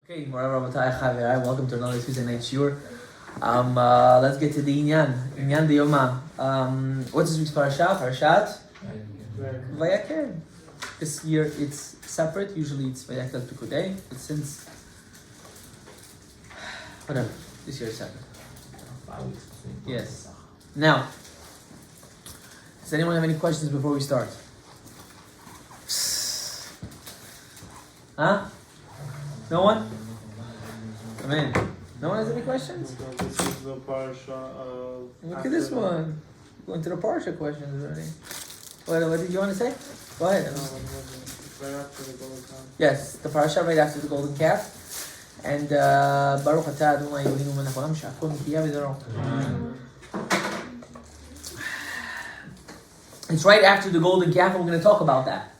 Okay, welcome to another Tuesday night shiur. Let's get to the Inyan de Yoma. What's this week's parasha? Parashat Vayakel. This year it's separate. Usually it's Vayakel Tukudei, but since whatever, this year it's separate. Yes. Now, does anyone have any questions before we start? Huh? No one? Come in. No one has any questions? This is the parasha. Look at this one. Going to the parsha questions already. What did you want to say? Go ahead. Right after the golden calf. Yes, the parasha right after the golden calf. And Baruch atah Adonai Eloheinu melech haolam she'akol nihiyah b'doro. It's right after the golden calf, and we're going to talk about that.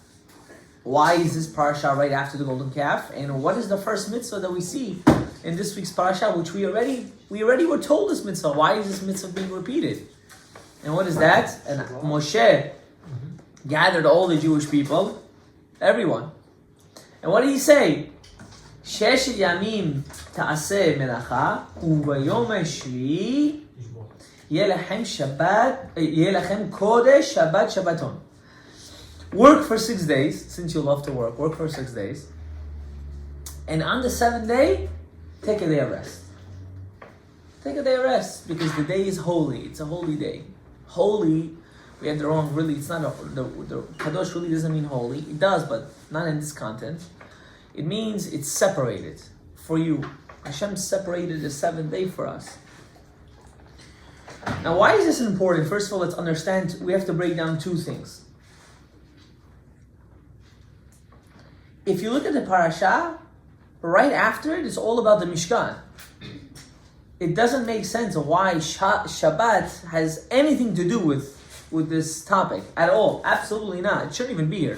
Why is this parasha right after the golden calf? And what is the first mitzvah that we see in this week's parasha, which we already were told this mitzvah? Why is this mitzvah being repeated? And what is that? And Moshe gathered all the Jewish people, everyone. And what did he say? Shesh yamim ta'aseh melacha ubayom hashvi'i yeh lachem Shabbat, yeh lachem kodesh Shabbat Shabbaton. Work for 6 days, since you love to work. Work for 6 days. And on the 7th day, take a day of rest. Take a day of rest, because the day is holy. It's a holy day. Holy, we had the wrong, really, it's not, the Kadosh really doesn't mean holy. It does, but not in this content. It means it's separated for you. Hashem separated the 7th day for us. Now, why is this important? First of all, let's understand, we have to break down two things. If you look at the parasha, right after it is all about the Mishkan. It doesn't make sense why Shabbat has anything to do with this topic at all. Absolutely not. It shouldn't even be here.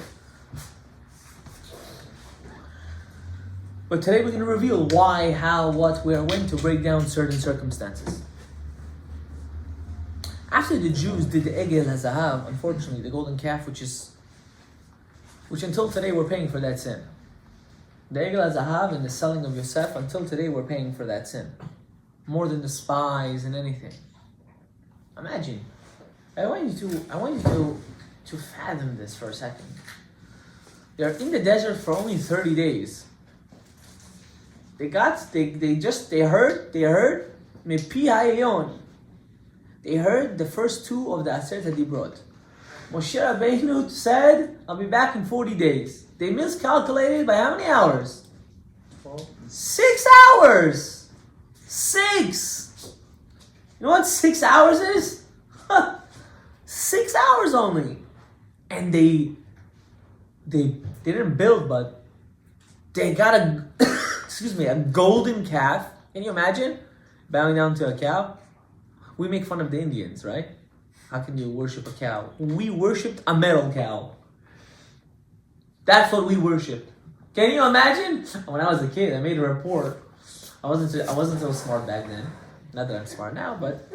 But today we're going to reveal why, how, what, where, when, to break down certain circumstances. After the Jews did the Egel HaZahav, unfortunately, the golden calf, which until today we're paying for that sin. The Egel HaZahav and the selling of Yosef, until today we're paying for that sin. More than the spies and anything. Imagine. I want you to fathom this for a second. They're in the desert for only 30 days. They heard Mepi Ha'elyon. They heard the first two of the Aseret HaDibrot. Moshe Rabbeinu said, I'll be back in 40 days. They miscalculated by how many hours? 6 hours! 6! You know what 6 hours is? 6 hours only. And they didn't build, but they got a golden calf. Can you imagine? Bowing down to a cow? We make fun of the Indians, right? How can you worship a cow? We worshipped a metal cow. That's what we worshipped. Can you imagine? When I was a kid, I made a report. I wasn't so smart back then. Not that I'm smart now, but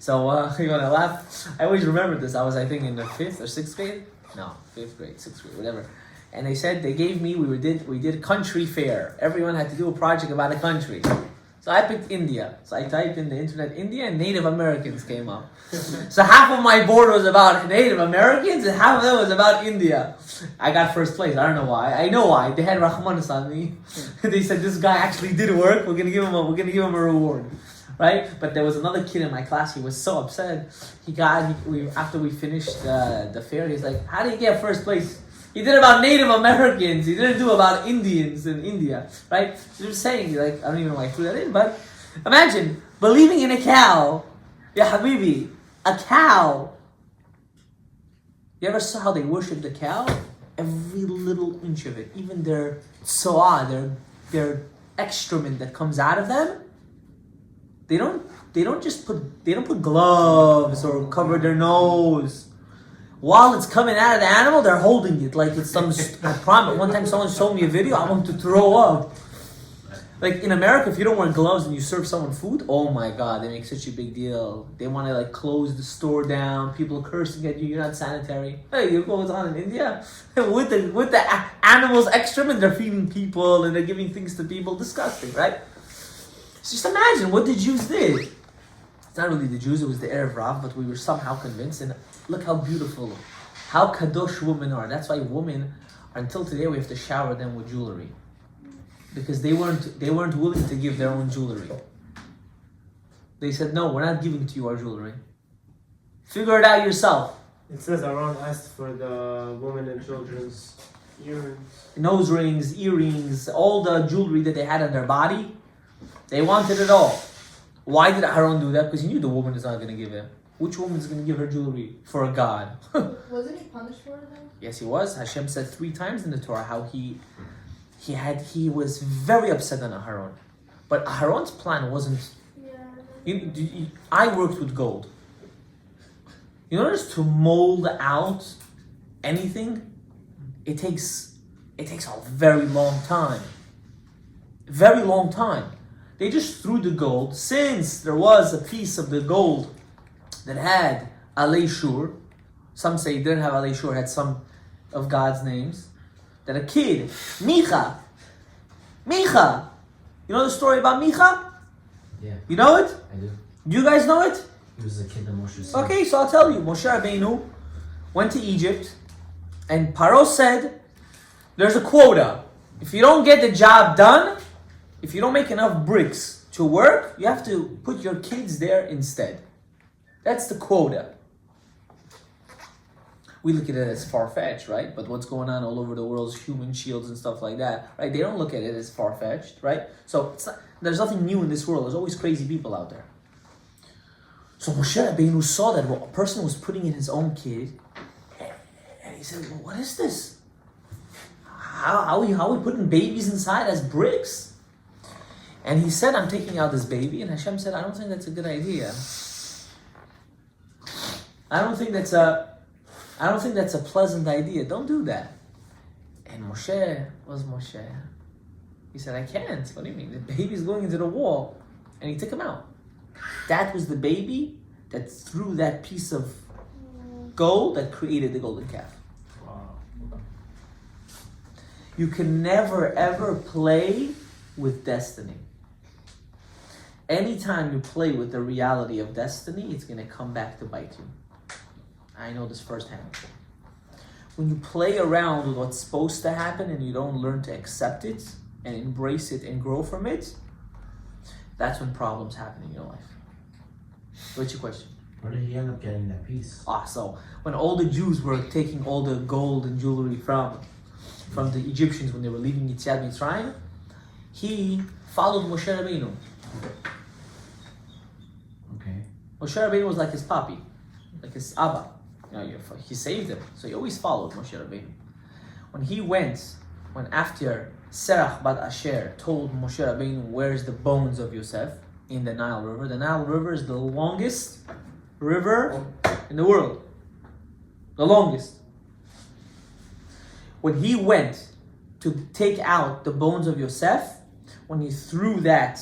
so you're gonna laugh. I always remember this. I was, I think, in the 5th or 6th grade. No, 5th grade, 6th grade, whatever. And they said they gave me. We did country fair. Everyone had to do a project about a country. So I picked India. So I typed in the internet India, and Native Americans came up. So half of my board was about Native Americans and half of it was about India. I got first place. I don't know why. I know why. They had Rahmanas on me. They said this guy actually did work. We're gonna give him a reward, right? But there was another kid in my class. He was so upset. After we finished the fair, he's like, "How did you get first place? He did about Native Americans. He didn't do about Indians in India, right?" So you're saying, like, I don't even know why I threw that in, but imagine believing in a cow. Ya Habibi, a cow. You ever saw how they worship the cow? Every little inch of it, even their tsoah, their excrement that comes out of them. They don't put gloves or cover their nose. While it's coming out of the animal, they're holding it like it's some. I promise. One time, someone showed me a video. I want to throw up. Like in America, if you don't wear gloves and you serve someone food, oh my God, they make such a big deal. They want to like close the store down. People are cursing at you. You're not sanitary. Hey, you know what's on in India? with the animals' excrement, they're feeding people and they're giving things to people. Disgusting, right? So just imagine what the Jews did. It's not really the Jews, it was the Erev Rav, but we were somehow convinced. And look how beautiful, how kadosh women are. That's why women, until today, we have to shower them with jewelry. Because they weren't willing to give their own jewelry. They said, no, we're not giving to you our jewelry. Figure it out yourself. It says Aaron asked for the women and children's earrings. Nose rings, earrings, all the jewelry that they had on their body, they wanted it all. Why did Aaron do that? Because he knew the woman is not going to give it. Which woman is going to give her jewelry for a god? Wasn't he punished for it though? Yes, he was. Hashem said 3 times in the Torah how he was very upset on Aharon. But Aharon's plan wasn't... I worked with gold. In order to mold out anything, it takes a very long time. Very long time. They just threw the gold. Since there was a piece of the gold that had Alei Shur, some say it didn't have Alei Shur, had some of God's names, that a kid, Micha, you know the story about Micha? Yeah. You know it? I do. You guys know it? He was a kid that Moshe saw. Okay, so I'll tell you. Moshe Rabbeinu went to Egypt, and Paro said, there's a quota. If you don't get the job done, if you don't make enough bricks to work, you have to put your kids there instead. That's the quota. We look at it as far-fetched, right? But what's going on all over the world is human shields and stuff like that, right? They don't look at it as far-fetched, right? So there's nothing new in this world. There's always crazy people out there. So Moshe Rabbeinu saw that a person was putting in his own kid, and he said, well, what is this? How are we putting babies inside as bricks? And he said, I'm taking out this baby. And Hashem said, I don't think that's a good idea. I don't think that's a pleasant idea. Don't do that. And Moshe was Moshe. He said, I can't. What do you mean? The baby's going into the wall. And he took him out. That was the baby that threw that piece of gold that created the golden calf. Wow. You can never ever play with destiny. Anytime you play with the reality of destiny, it's going to come back to bite you. I know this firsthand. When you play around with what's supposed to happen and you don't learn to accept it and embrace it and grow from it, that's when problems happen in your life. What's your question? Where did he end up getting that piece? So when all the Jews were taking all the gold and jewelry from the Egyptians when they were leaving Yetziat Mitzrayim, he followed Moshe Rabbeinu. Okay. Moshe Rabbeinu was like his papi, like his Abba. You know, he saved him, so he always followed Moshe Rabbeinu. When after Serach Bat Asher told Moshe Rabbeinu where's the bones of Yosef in the Nile River. The Nile River is the longest river in the world. The longest. When he went to take out the bones of Yosef, when he threw that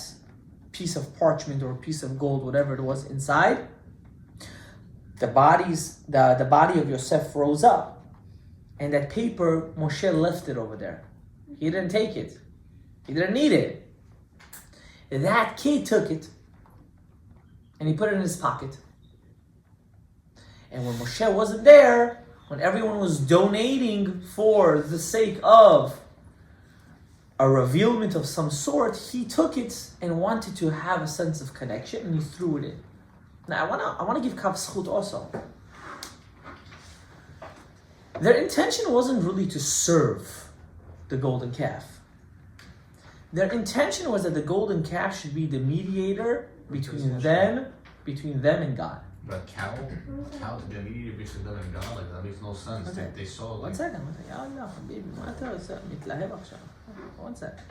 piece of parchment or a piece of gold, whatever it was inside, the body of Yosef rose up. And that paper, Moshe left it over there. He didn't take it. He didn't need it. That kid took it and he put it in his pocket. And when Moshe wasn't there, when everyone was donating for the sake of a revealment of some sort, he took it and wanted to have a sense of connection and he threw it in. Now I wanna give Kav Zchut also. Their intention wasn't really to serve the golden calf. Their intention was that the golden calf should be the mediator between them and God. But cow, the mediator between them and God, like that makes no sense. They saw like. One second. One second.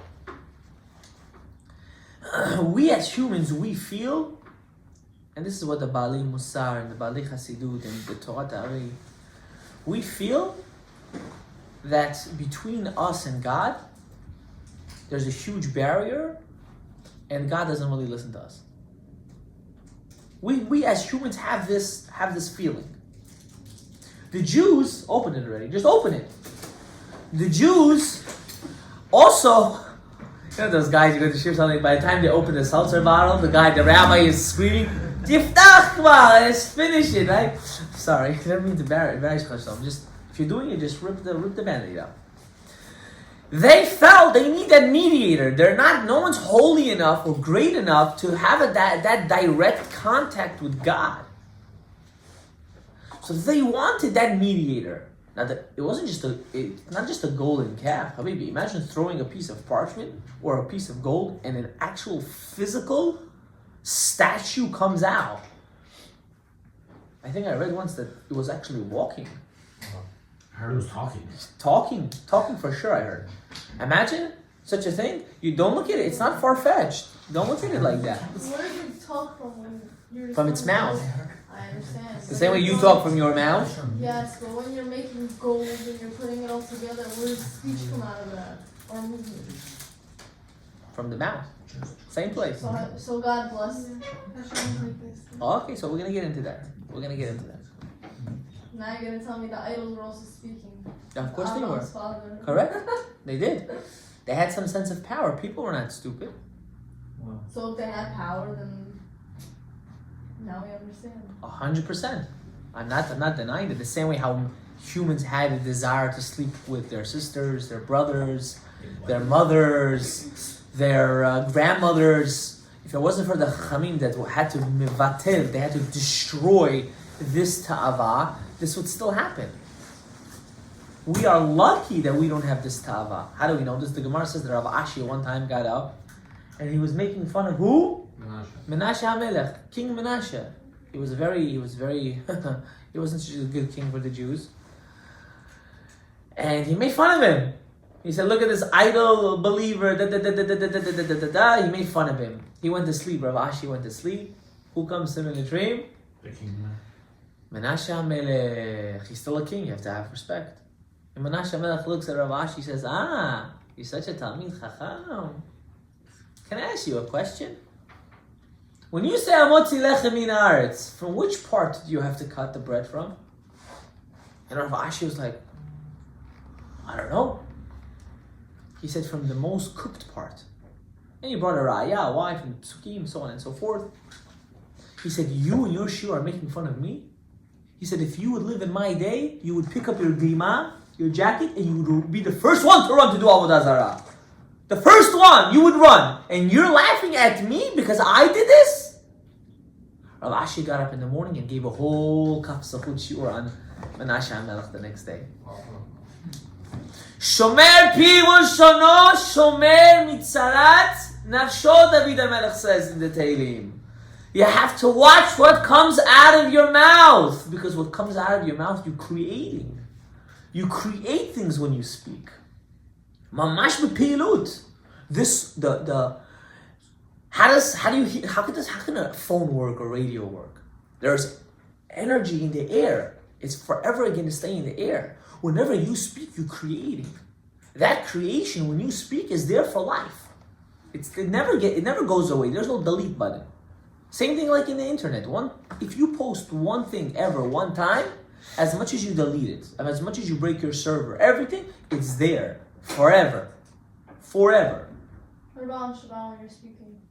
We as humans, we feel, and this is what the Baalei Musar and the Baalei Hasidut and the Torah Ta'ari, we feel that between us and God, there's a huge barrier and God doesn't really listen to us. We as humans have this feeling. The Jews, open it already, just open it. The Jews also, you know those guys, you go to share something, by the time they open the seltzer bottle, the rabbi is screaming, Yiftach kvar, let's finish it, right? Sorry, I didn't mean to embarrass myself. Just, if you're doing it, just rip the band-aid out. They felt they need that mediator. No one's holy enough or great enough to have that direct contact with God. So they wanted that mediator. Now, it wasn't not just a golden calf. Habibi, imagine throwing a piece of parchment or a piece of gold and an actual physical statue comes out. I think I read once that it was actually walking. I heard it was talking. Talking for sure, I heard. Imagine such a thing. You don't look at it. It's not far-fetched. Don't look at it like that. Where did you talk from when you're... From its mouth. I understand. The same way you talk from your mouth. Yes, but when you're making gold and you're putting it all together, where does speech come out of that? Or movement? From the mouth. Same place. So God bless. Okay, so we're going to get into that. Now you're going to tell me the idols were also speaking. Of course they were. Abraham's father. Correct? They did. They had some sense of power. People were not stupid. So if they had power, then now we understand. 100%. I'm not denying it. The same way how humans had a desire to sleep with their sisters, their brothers, their mothers, their grandmothers. If it wasn't for the Chamim that had to mivatel, they had to destroy this ta'ava, this would still happen. We are lucky that we don't have this ta'ava. How do we know this? The Gemara says that Rav Asher one time got up and he was making fun of who? Menashe HaMelech, King Menashe. He wasn't such a good king for the Jews. And he made fun of him. He said, look at this idol believer, He made fun of him. He went to sleep. Rav Asher went to sleep. Who comes to him in a dream? The king. Menashe HaMelech. He's still a king. You have to have respect. And Menashe HaMelech looks at Rav Asher. He says, you're such a Talmid Chacham. Can I ask you a question? When you say Amotzi Lechem Min Haaretz, from which part do you have to cut the bread from? And Rav Asher was like, I don't know. He said, from the most cooked part. And he brought a raya, wife, and psukim, so on and so forth. He said, you and your shiur are making fun of me? He said, if you would live in my day, you would pick up your grima, your jacket, and you would be the first one to run to do Avodah Zarah. The first one, you would run. And you're laughing at me because I did this? Rav Asher got up in the morning and gave a whole kaf sachut shiur on Menashe HaMelech the next day. Shomer pi v'lshono, shomer mitzarat nafsho, David HaMelech says in the Tehillim. You have to watch what comes out of your mouth, because what comes out of your mouth, you're creating. You create things when you speak. Mamash b'peilut. How can a phone work or radio work? There's energy in the air. It's forever going to stay in the air. Whenever you speak, you're creating. That creation, when you speak, is there for life. It never goes away. There's no delete button. Same thing like in the internet. If you post one thing ever one time, as much as you delete it, and as much as you break your server, everything, it's there forever. Forever. What about on Shabbat when you're speaking?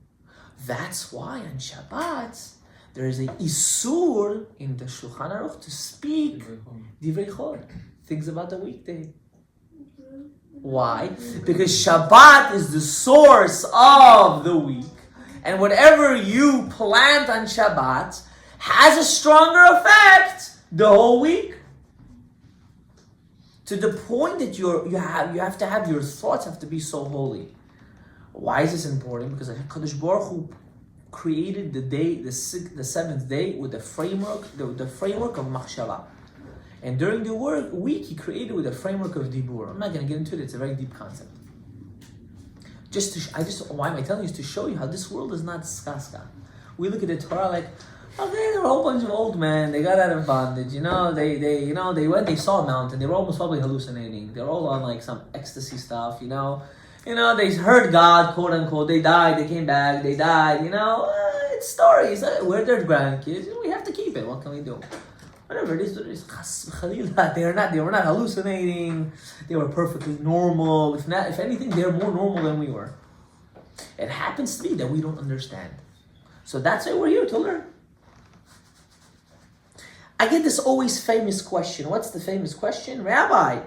That's why on Shabbat there is a isur in the Shulchan Aruch to speak divrei chol, things about the weekday. Why? Because Shabbat is the source of the week, and whatever you plant on Shabbat has a stronger effect the whole week. To the point that you have to have your thoughts have to be so holy. Why is this important? Because HaKadosh Baruch Hu created the day, the seventh day, with the framework of machshava, and during the week He created with a framework of dibur. I'm not going to get into it; it's a very deep concept. Why am I telling you? Is to show you how this world is not skaska. We look at the Torah like, okay, they're a whole bunch of old men. They got out of bondage. They saw a mountain. They were almost probably hallucinating. They're all on like some ecstasy stuff. They heard God, quote unquote. They died, they came back, they died. It's stories. We're their grandkids. We have to keep it. What can we do? Whatever it is, they were not hallucinating. They were perfectly normal. If anything, they're more normal than we were. It happens to be that we don't understand. So that's why we're here to learn. I get this always famous question. What's the famous question? Rabbi,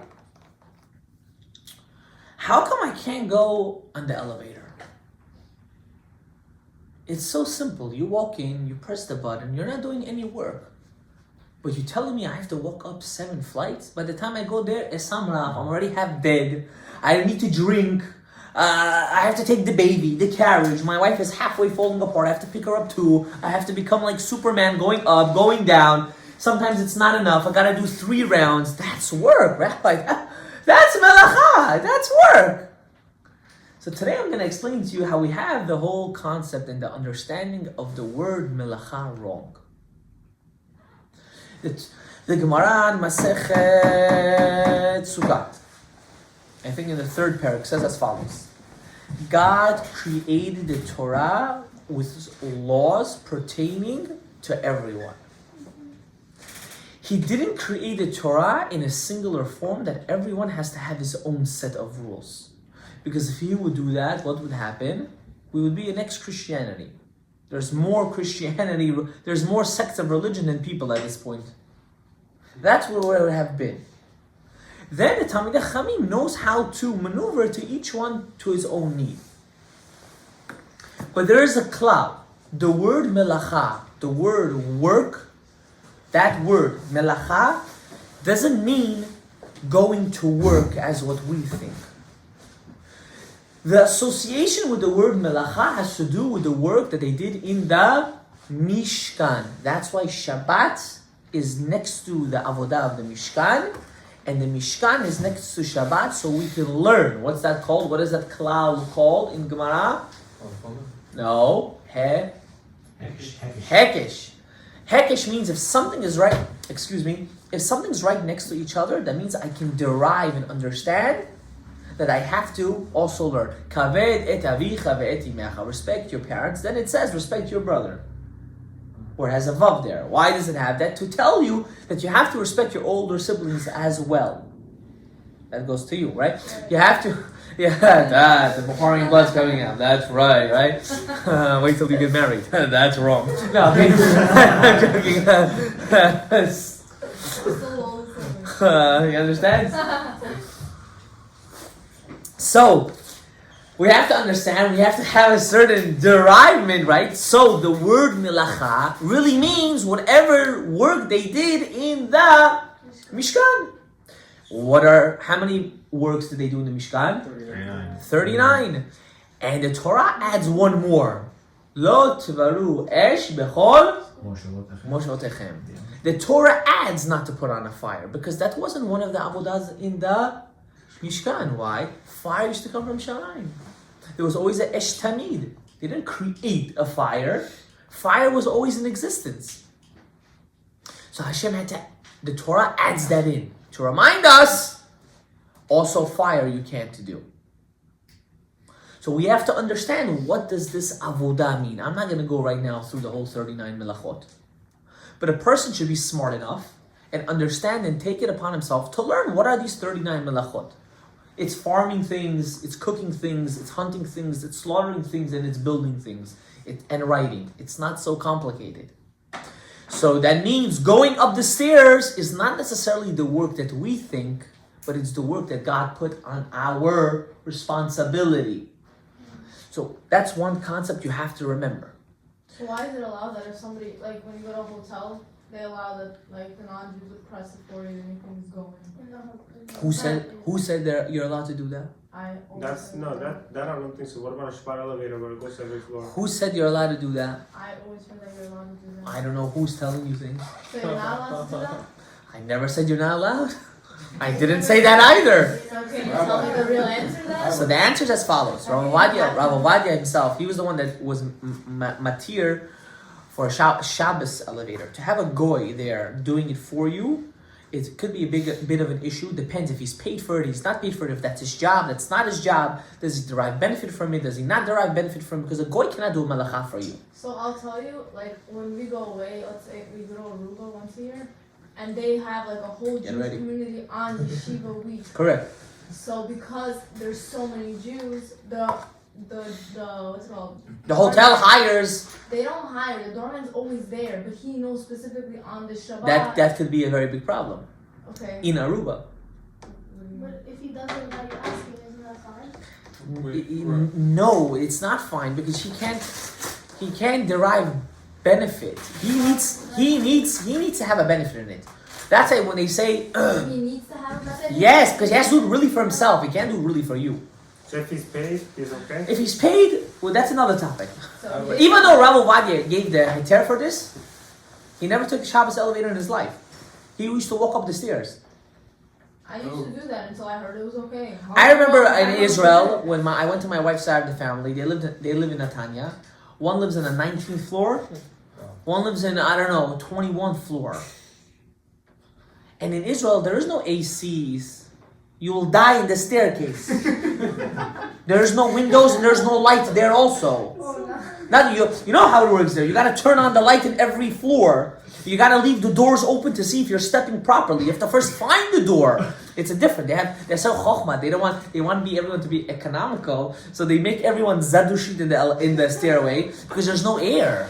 how come I can't go on the elevator? It's so simple. You walk in, you press the button, you're not doing any work. But you're telling me I have to walk up 7 flights? By the time I go there, I'm already half dead. I need to drink. I have to take the baby, the carriage. My wife is halfway falling apart. I have to pick her up too. I have to become like Superman, going up, going down. Sometimes it's not enough. I gotta do 3 rounds. That's work, Rabbi. That's melacha. That's work. So today I'm gonna explain to you how we have the whole concept and the understanding of the word melacha wrong. The Gemara in Masechet Sukkot, I think in the 3rd parak, says as follows. God created the Torah with laws pertaining to everyone. He didn't create the Torah in a singular form that everyone has to have his own set of rules. Because if he would do that, what would happen? We would be an ex-Christianity. There's more Christianity, there's more sects of religion than people at this point. That's where we would have been. Then the Talmidei Chachamim knows how to maneuver to each one to his own need. But there is a klal. The word melacha, the word work, that word melacha doesn't mean going to work as what we think. The association with the word melacha has to do with the work that they did in the Mishkan. That's why Shabbat is next to the avodah of the Mishkan, and the Mishkan is next to Shabbat, so we can learn. What's that called? What is that klal called in Gemara? No. Hekesh. Hekesh means if something is right, if something's right next to each other, that means I can derive and understand that I have to also learn. Kaved et avicha ve'et imecha. Respect your parents. Then it says respect your brother. Or it has a vav there. Why does it have that? To tell you that you have to respect your older siblings as well. That goes to you, right? You have to. Yeah, the Bukharian blood's coming out. That's right? Wait till you get married. That's wrong. No, I'm joking. You understand? So, we have to understand, we have to have a certain derivement, right? So, the word melacha really means whatever work they did in the Mishkan. How many works did they do in the Mishkan? 39. And the Torah adds one more. Lo tvaru esh bechol moshotechem. The Torah adds not to put on a fire, because that wasn't one of the avodas in the Mishkan. Why? Fire used to come from Shamayim. There was always a esh tamid. They didn't create a fire. Fire was always in existence. So Hashem the Torah adds that in to remind us, also fire you can't do. So we have to understand, what does this avodah mean? I'm not going to go right now through the whole 39 melachot. But a person should be smart enough and understand and take it upon himself to learn what are these 39 melachot. It's farming things, it's cooking things, it's hunting things, it's slaughtering things, and it's building things, and writing. It's not so complicated. So that means going up the stairs is not necessarily the work that we think, but it's the work that God put on our responsibility. So that's one concept you have to remember. So why is it allowed that if somebody, like when you go to a hotel, they allow that like the non-Jews would press it for you and anything's going? Who said you're allowed to do that? I don't think so. What about a Shabbat elevator where it goes to every floor? Who said you're allowed to do that? I always heard that you're allowed to do that. I don't know who's telling you things. So you're not allowed to do that? I never said you're not allowed. I didn't say that either. So can you tell me the real answer then? So the answer is as follows. Rav Ovadia himself, he was the one that was matir for a Shabbos elevator. To have a goy there doing it for you it could be a bit of an issue. Depends if he's paid for it, he's not paid for it, if that's his job, that's not his job. Does he derive benefit from it? Does he not derive benefit from it? Because a goy cannot do a malacha for you. So I'll tell you, like when we go away, let's say we go to Aruba once a year, and they have like a whole Get Jewish ready. community on Yeshiva week. Correct. So because there's so many Jews, the what's it called? The hotel hires They don't hire. The doorman's always there, but he knows specifically on the Shabbat. that could be a very big problem Okay. in Aruba. But if he does it without you asking, isn't that fine? No, it's not fine because he can't derive benefit. He needs to have a benefit in it. That's why when they say He needs to have a method. yes, because he has to do it really for himself. He can't do it really for you. So if he's paid, he's okay? If he's paid, well, that's another topic. So Even though Rav Ovadia gave the heter for this, he never took a Shabbos elevator in his life. He used to walk up the stairs. I used to do that until I heard it was okay. I remember in Israel when I went to my wife's side of the family. They live in Netanya. One lives on the 19th floor. One lives in 21st floor. And in Israel there is no ACs. You will die in the staircase. There's no windows and there's no light there also. Now you know how it works there. You gotta turn on the light in every floor. You gotta leave the doors open to see if you're stepping properly. You have to first find the door. It's a different. They're so chokhmah. They want everyone to be economical, so they make everyone zadushit in the stairway because there's no air.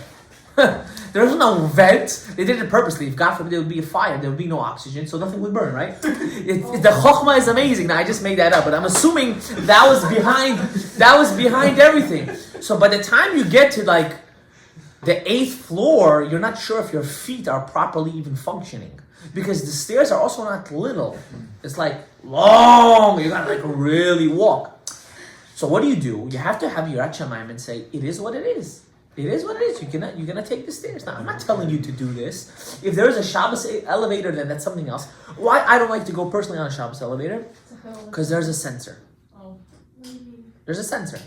There's no vent. They did it purposely. If God forbid there would be a fire, there would be no oxygen, so nothing would burn, right? The chokhmah is amazing. Now I just made that up, but I'm assuming that was behind everything. So by the time you get to like the 8th floor, you're not sure if your feet are properly even functioning. Because the stairs are also not little. It's like long. You gotta like really walk. So what do? You have to have your Shamayim and say, it is what it is. It is what it is. You're gonna take the stairs. Now I'm not telling you to do this. If there is a Shabbos elevator, then that's something else. Why I don't like to go personally on a Shabbos elevator? Because there's a sensor. Oh. There's a sensor.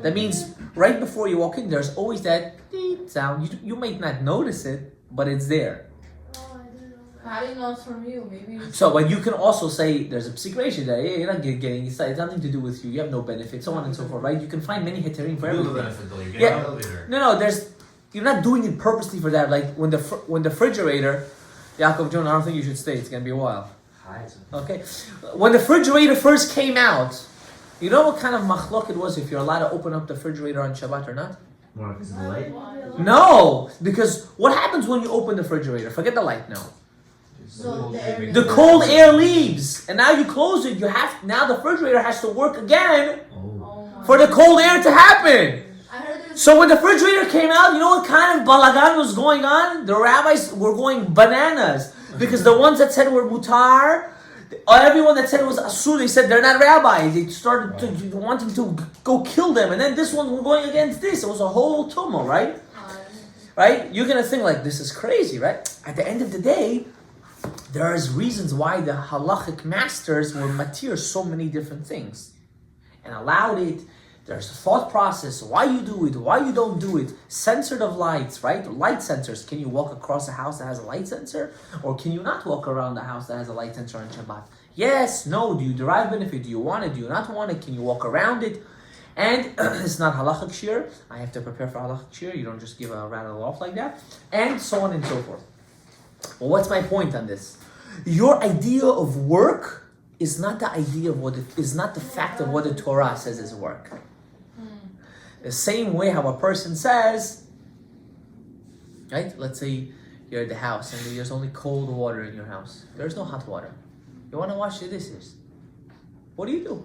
That means right before you walk in, there's always that beep sound. You might not notice it, but it's there. How do you know it's from you? Maybe. So, but you can also say there's a situation that you're not getting. It's nothing to do with you. You have no benefit, so on and so forth, right? You can find many heterim for You do everything. the benefit though. You get Yeah. an elevator. No. You're not doing it purposely for that. Like when the refrigerator, Yaakov John, I don't think you should stay. It's gonna be a while. Okay, when the refrigerator first came out, you know what kind of machlok it was if you're allowed to open up the refrigerator on Shabbat or not? More like the light. No, because what happens when you open the refrigerator? Forget the light now. So the The cold air leaves, and now you close it. Now the refrigerator has to work again Oh my. for the cold air to happen. I heard there's. So when the refrigerator came out, you know what kind of balagan was going on? The rabbis were going bananas because the ones that said were mutar, everyone that said it was asur, they said they're not rabbis. They started wanting to go kill them, and then this one were going against this. It was a whole tumult, right? Right? You're gonna think like this is crazy, right? At the end of the day, there's reasons why the halachic masters were matir so many different things and allowed it. There's a thought process, why you do it, why you don't do it. Censored of lights, right? Light sensors. Can you walk across a house that has a light sensor? Or can you not walk around the house that has a light sensor on Shabbat? Yes, no. Do you derive benefit? Do you want it? Do you not want it? Can you walk around it? And it's not halachic shir. I have to prepare for halachic shir. You don't just give a rattle off like that. And so on and so forth. Well, what's my point on this? Your idea of work is not the idea of is not the fact of what the Torah says is work. The same way how a person says, right? Let's say you're at the house and there's only cold water in your house. There's no hot water. You want to wash the dishes. What do you do?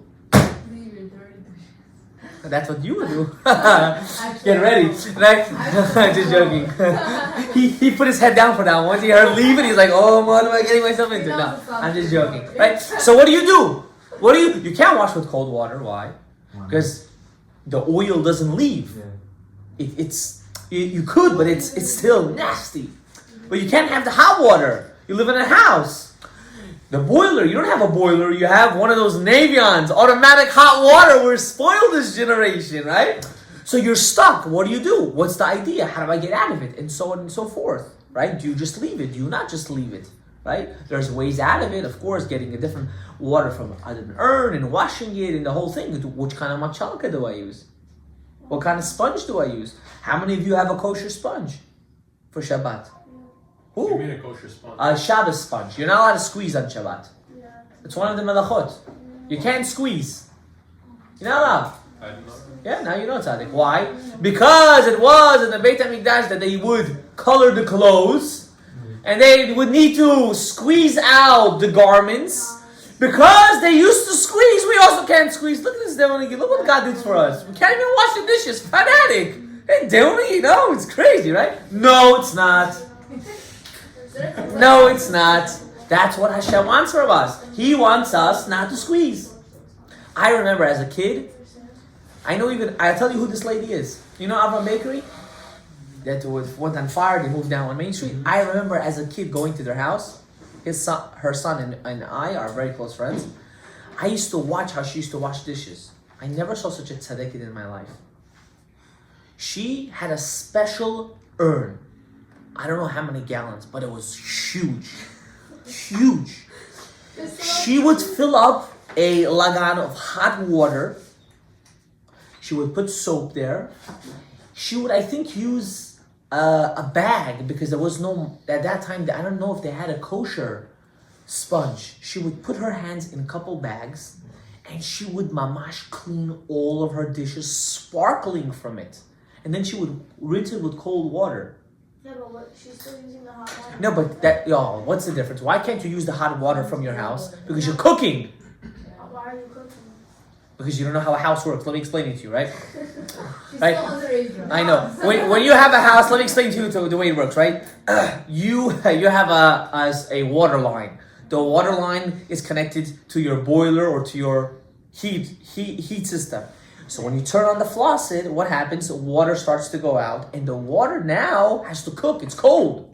Leave your dirty dishes. That's what you would do. Actually, Get ready. Right? Actually, Just joking. he put his head down for that. Once he heard leaving, he's like, oh, what am I getting myself into? No, I'm just joking. Right? So what do? You can't wash with cold water. Why? Because the oil doesn't leave. You could, but it's still nasty. But you can't have the hot water. You live in a house. The boiler, you don't have a boiler, you have one of those Navions, automatic hot water. We're spoiled this generation, right? So you're stuck. What do? What's the idea? How do I get out of it? And so on and so forth, right? Do you just leave it? Do you not just leave it? right? There's ways out of it, of course, getting a different water from an urn and washing it and the whole thing. Which kind of machalka do I use? What kind of sponge do I use? How many of you have a kosher sponge for Shabbat? What do you Who? mean a kosher sponge? A Shabbos sponge. You're not allowed to squeeze on Shabbat. Yeah. It's one of the melachot. You can't squeeze. You're not allowed. I don't know. Yeah, now you know tzaddik. Why? Because it was in the Beit HaMikdash that they would color the clothes and they would need to squeeze out the garments. Because they used to squeeze, we also can't squeeze. Look at this, Demoni. Look what God did for us. We can't even wash the dishes. Fanatic. Hey, Demoni, it's crazy, right? No, it's not. No, it's not. That's what Hashem wants from us. He wants us not to squeeze. I remember as a kid, I'll tell you who this lady is. You know Avram Bakery? That went on fire, they moved down on Main Street. I remember as a kid going to their house. Her son and I are very close friends. I used to watch how she used to wash dishes. I never saw such a tzaddikin in my life. She had a special urn. I don't know how many gallons, but it was huge. Huge. She would fill up a lagan of hot water. She would put soap there. She would, I think, use a bag because there was no, at that time, I don't know if they had a kosher sponge. She would put her hands in a couple bags and she would mamash clean all of her dishes, sparkling from it. And then she would rinse it with cold water. Yeah, but what? She's still using the hot water. No, but what's the difference? Why can't you use the hot water from your house? Because you're cooking. Why are you cooking? Because you don't know how a house works. Let me explain it to you, right? She's Right. still underage. Right? I know. When you have a house, let me explain to you the way it works, right? You have a water line. The water line is connected to your boiler or to your heat system. So when you turn on the faucet, what happens? Water starts to go out, and the water now has to cook. It's cold,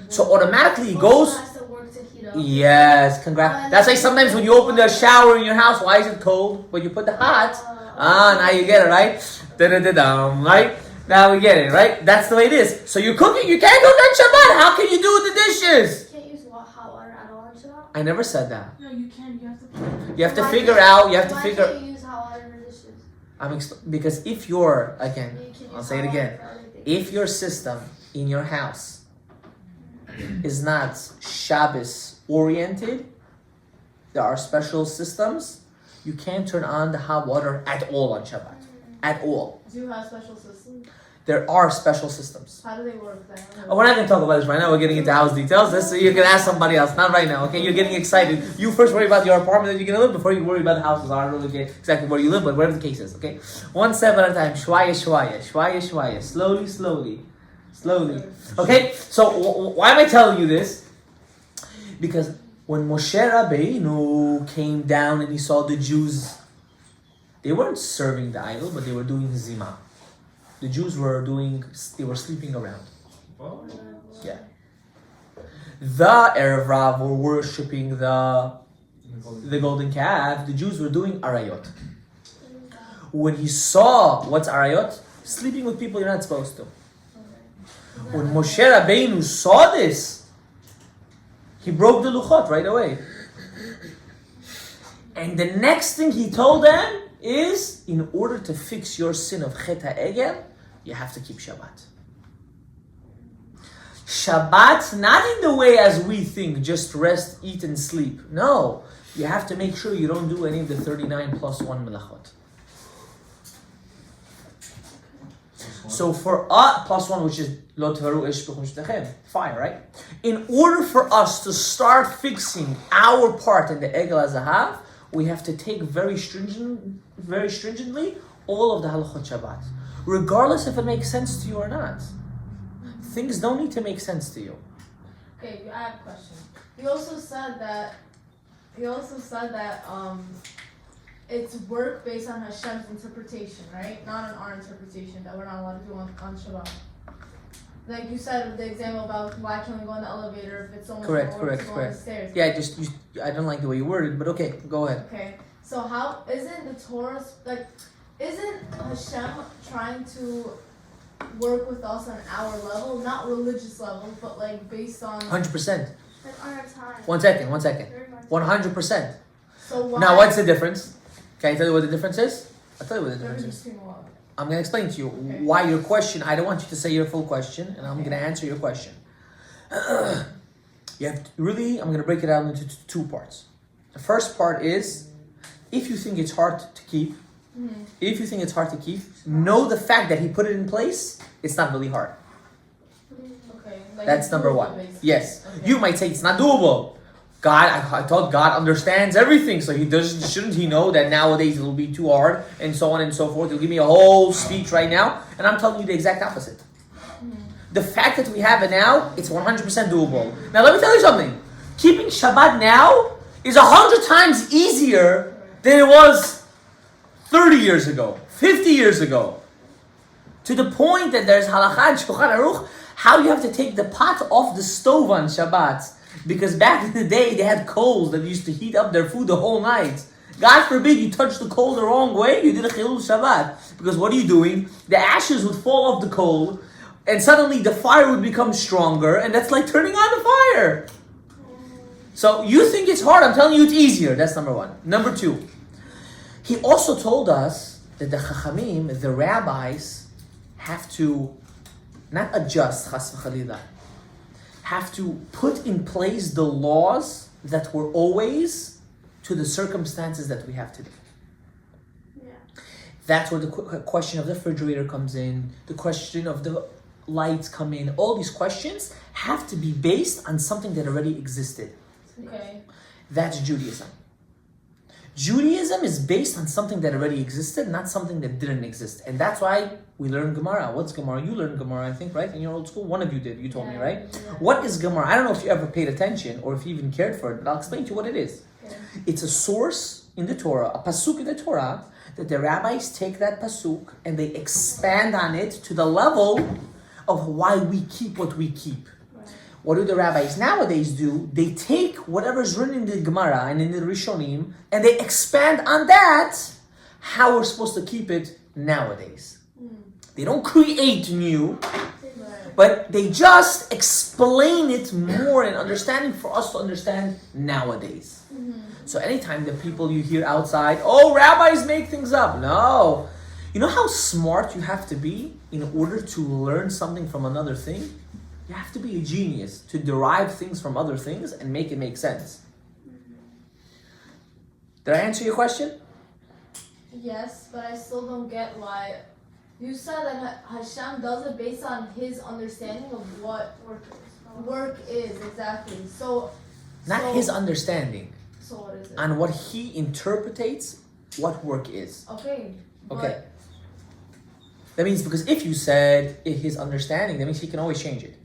so automatically it goes. Has to work to heat up. Yes, congrats. That's why sometimes when you open the shower in your house, why is it cold? But you put the hot. Now you get it, right? Da-da-da-dum, right? Now we get it, right? That's the way it is. So you're cooking, you can't do that Shabbat. How can you do the dishes? You can't use hot water at all on Shabbat. I never said that. No, you can. You have to. You have to figure out, Why can't you use hot water in the dishes? because if you're, again, You can use I'll say it hot water again. for everything. If your system in your house is not Shabbos oriented, there are special systems. You can't turn on the hot water at all on Shabbat. At all. Do you have special systems? There are special systems. How do they work then? We're not going to talk about this right now. We're getting into house details. You can ask somebody else. Not right now, okay? You're getting excited. You first worry about your apartment that you're going to live before you worry about the houses. I don't really care exactly where you live, but whatever the case is, okay? One step at a time. Shwaya, shwaya. Shwaya, shwaya. Slowly, slowly. Slowly. Okay? So, why am I telling you this? Because when Moshe Rabbeinu came down and he saw the Jews, they weren't serving the idol, but they were doing zima. The Jews were sleeping around. Yeah. The Erev Rav were worshipping the golden calf. The Jews were doing arayot. When he saw what's arayot, sleeping with people you're not supposed to. When Moshe Rabbeinu saw this, he broke the luchot right away. And the next thing he told them is, in order to fix your sin of chet ha'egel, you have to keep Shabbat. Shabbat, not in the way as we think, just rest, eat, and sleep. No, you have to make sure you don't do any of the 39 plus 1 melachot. So for us, plus 1, which is lo tevaru esh b'chum shtechem, fire, right? In order for us to start fixing our part in the egel hazahav, we have to take very stringently all of the halachot Shabbat, regardless if it makes sense to you or not. Things don't need to make sense to you. Okay, I have a question. You also said that it's work based on Hashem's interpretation, right? Not on our interpretation that we're not allowed to do on Shabbat. Like you said, the example about why can't we go in the elevator if it's so much more work to go on the stairs. Yeah, I don't like the way you worded, but okay, go ahead. Okay, so how isn't the Torah isn't Hashem trying to work with us on our level, not religious level, but like based on 100%. Like on our time. 1 second. 100%. So why? Now, what's the difference? Can I tell you what the difference is? I'll tell you what the They're difference is. just a lot. I'm going to explain to you Okay. why your question, I don't want you to say your full question, and I'm going to answer your question. You have to, really, I'm going to break it down into two parts. The first part is, if you think it's hard to keep, know the fact that he put it in place, it's not really hard. Okay. Like That's it's number doable, one. basically. Yes. Okay. You might say it's not doable. God, I thought God understands everything, so shouldn't he know that nowadays it will be too hard, and so on and so forth. He'll give me a whole speech right now, and I'm telling you the exact opposite. The fact that we have it now, it's 100% doable. Now let me tell you something. Keeping Shabbat now is 100 times easier than it was 30 years ago, 50 years ago. To the point that there's halakha and Shulchan Aruch, how you have to take the pot off the stove on Shabbat. Because back in the day, they had coals that used to heat up their food the whole night. God forbid you touch the coal the wrong way, you did a Chilul Shabbat. Because what are you doing? The ashes would fall off the coal, and suddenly the fire would become stronger, and that's like turning on the fire. So you think it's hard, I'm telling you it's easier. That's number one. Number two, he also told us that the Chachamim, the rabbis, have to not adjust, chas v'chalila, have to put in place the laws that were always to the circumstances that we have today. Yeah. That's where the question of the refrigerator comes in, the question of the lights come in. All these questions have to be based on something that already existed. Okay. That's Judaism. Judaism is based on something that already existed, not something that didn't exist. And that's why we learn Gemara. What's Gemara? You learned Gemara, I think, right? In your old school? One of you did, you told me, right? Yeah. What is Gemara? I don't know if you ever paid attention or if you even cared for it, but I'll explain to you what it is. Okay. It's a source in the Torah, a pasuk in the Torah, that the rabbis take that pasuk and they expand on it to the level of why we keep what we keep. What do the rabbis nowadays do? They take whatever's written in the Gemara and in the Rishonim and they expand on that, how we're supposed to keep it nowadays. They don't create new, but they just explain it more in understanding for us to understand nowadays. So anytime the people you hear outside, oh, rabbis make things up. No. You know how smart you have to be in order to learn something from another thing? You have to be a genius to derive things from other things and make it make sense. Did I answer your question? Yes, but I still don't get why. You said that Hashem does it based on his understanding of what work is, exactly. So, Not his understanding, So what is it? on what he interprets what work is. Okay. Okay. That means because if you said his understanding, that means he can always change it.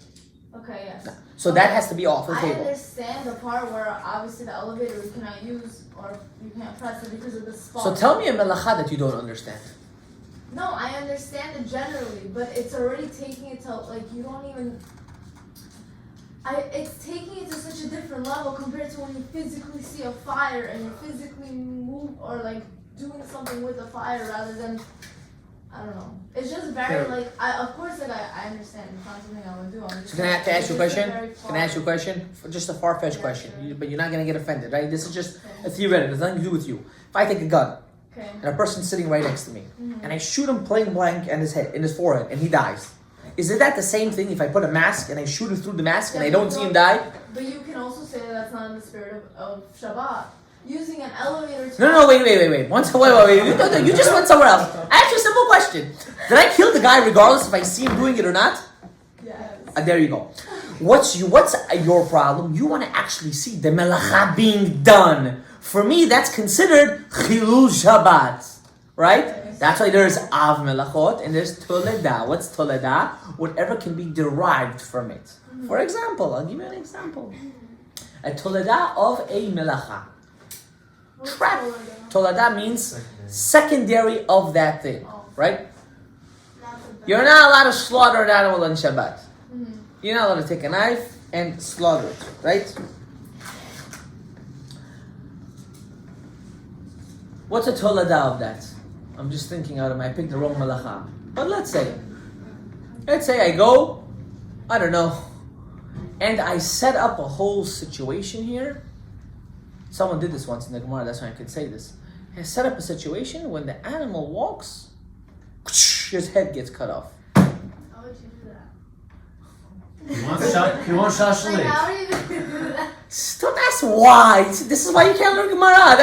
Okay, yes. So that has to be off the I table. understand the part where obviously the elevator you cannot use or you can't press it because of the spot. So tell me a melacha that you don't understand. No, I understand it generally, but it's already taking it to like you don't even. It's taking it to such a different level compared to when you physically see a fire and you physically move or like doing something with the fire rather than. I don't know. It's just very like of course like I understand it's not something I would do. I'm just So can I have to ask you a question? very Can I ask you a question? Just a far-fetched Yeah, question, sure. but you're not gonna get offended, right? This is just Okay. a theoretical. It has nothing to do with you. If I take a gun Okay. and a person's sitting right next to me, and I shoot him point blank in his forehead, and he dies, is it that the same thing if I put a mask and I shoot him through the mask and I don't see him die? But you can also say that that's not in the spirit of Shabbat. Using an elevator to No, wait. You just went somewhere else. I asked you a simple question. Did I kill the guy regardless if I see him doing it or not? Yes. There you go. What's your problem? You want to actually see the melacha being done. For me, that's considered chilul Shabbat, right? That's why there's av melachot and there's toledah. What's toledah? Whatever can be derived from it. For example, I'll give you an example. A toledah of a melacha. Trap. Toledah means secondary of that thing, right? You're not allowed to slaughter an animal on Shabbat. You're not allowed to take a knife and slaughter it, right? What's a toledah of that? I'm just thinking I picked the wrong malacha. But let's say I go, I don't know, And I set up a whole situation here. Someone did this once in the Gemara, that's why I could say this. I set up a situation when the animal walks, his head gets cut off. How would you do that? He wants Like, shashlik. how are you gonna do that? Don't ask why. This is why you can't learn Gemara.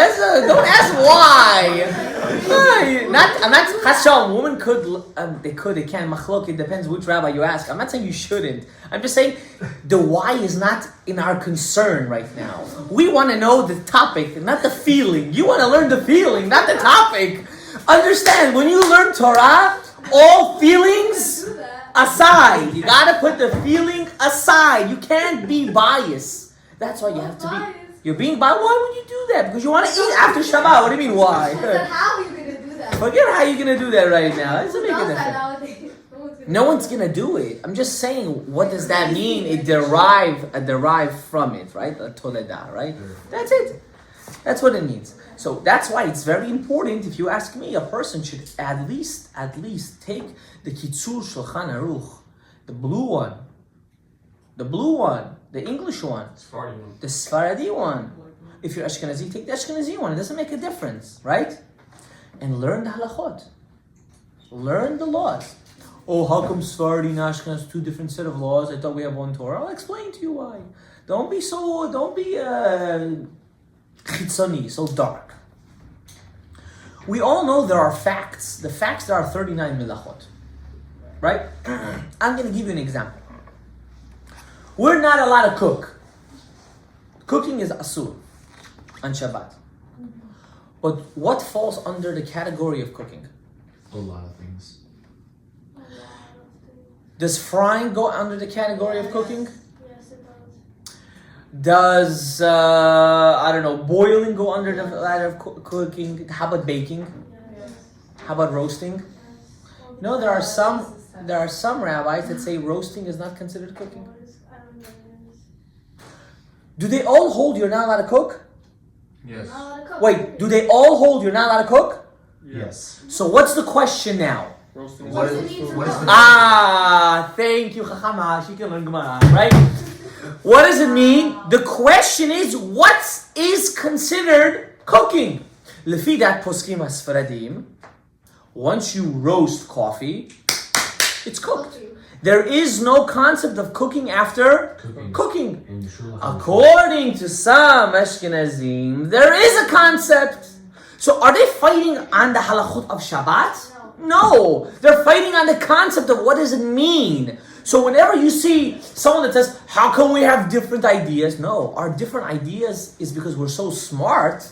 Don't ask why. I'm not. Chasham, women could. They can. Machlok. It depends which rabbi you ask. I'm not saying you shouldn't. I'm just saying the why is not in our concern right now. We want to know the topic, not the feeling. You want to learn the feeling, not the topic. Understand? When you learn Torah, all feelings Do that. aside. You gotta put the feeling aside. You can't be biased. That's why you have to be. You're being biased. Why would you do that? Because you want to eat after Shabbat. What do you mean, why? I said, how are you gonna do that? Forget how you're gonna do that right now. It's a Who big does that difference. nowadays? No one's gonna do it. I'm just saying, what does that mean? It derived from it, right? A toledah, right? That's it. That's what it means. So that's why it's very important. If you ask me, a person should at least take the Kitzur Shulchan Aruch, the blue one, the English one, the Sfaradi one. If you're Ashkenazi, take the Ashkenazi one. It doesn't make a difference, right? And learn the halachot. Learn the laws. Oh, how come Sfaradi and Ashkenaz two different set of laws? I thought we have one Torah. I'll explain to you why. Don't be chitzoni, so dark. We all know there are facts. The facts, there are 39 milachot. Right? I'm going to give you an example. We're not allowed to cook. Cooking is asur on Shabbat. But what falls under the category of cooking? A lot of things. Does frying go under the category of cooking? Yes, it Does, does. boiling go under the ladder of cooking? How about baking? Yes. How about roasting? Yes. No, there are some rabbis that say roasting is not considered cooking. I don't know what it is. Do they all hold you're not allowed to cook? Yes. Not allowed to cook. Wait, do they all hold you're not allowed to cook? Yes. So what's the question now? Roasting is What What's is- the need to what is know? the- Thank you, Chachama. She can learn Gemara, right? What does it mean? The question is, what is considered cooking? Lefi dat poskim asfaradim. Once you roast coffee, it's cooked. There is no concept of cooking after cooking. In Shulchan. According to some Ashkenazim, there is a concept. So are they fighting on the halachot of Shabbat? No, they're fighting on the concept of what does it mean. So whenever you see someone that says, how come we have different ideas? No, our different ideas is because we're so smart,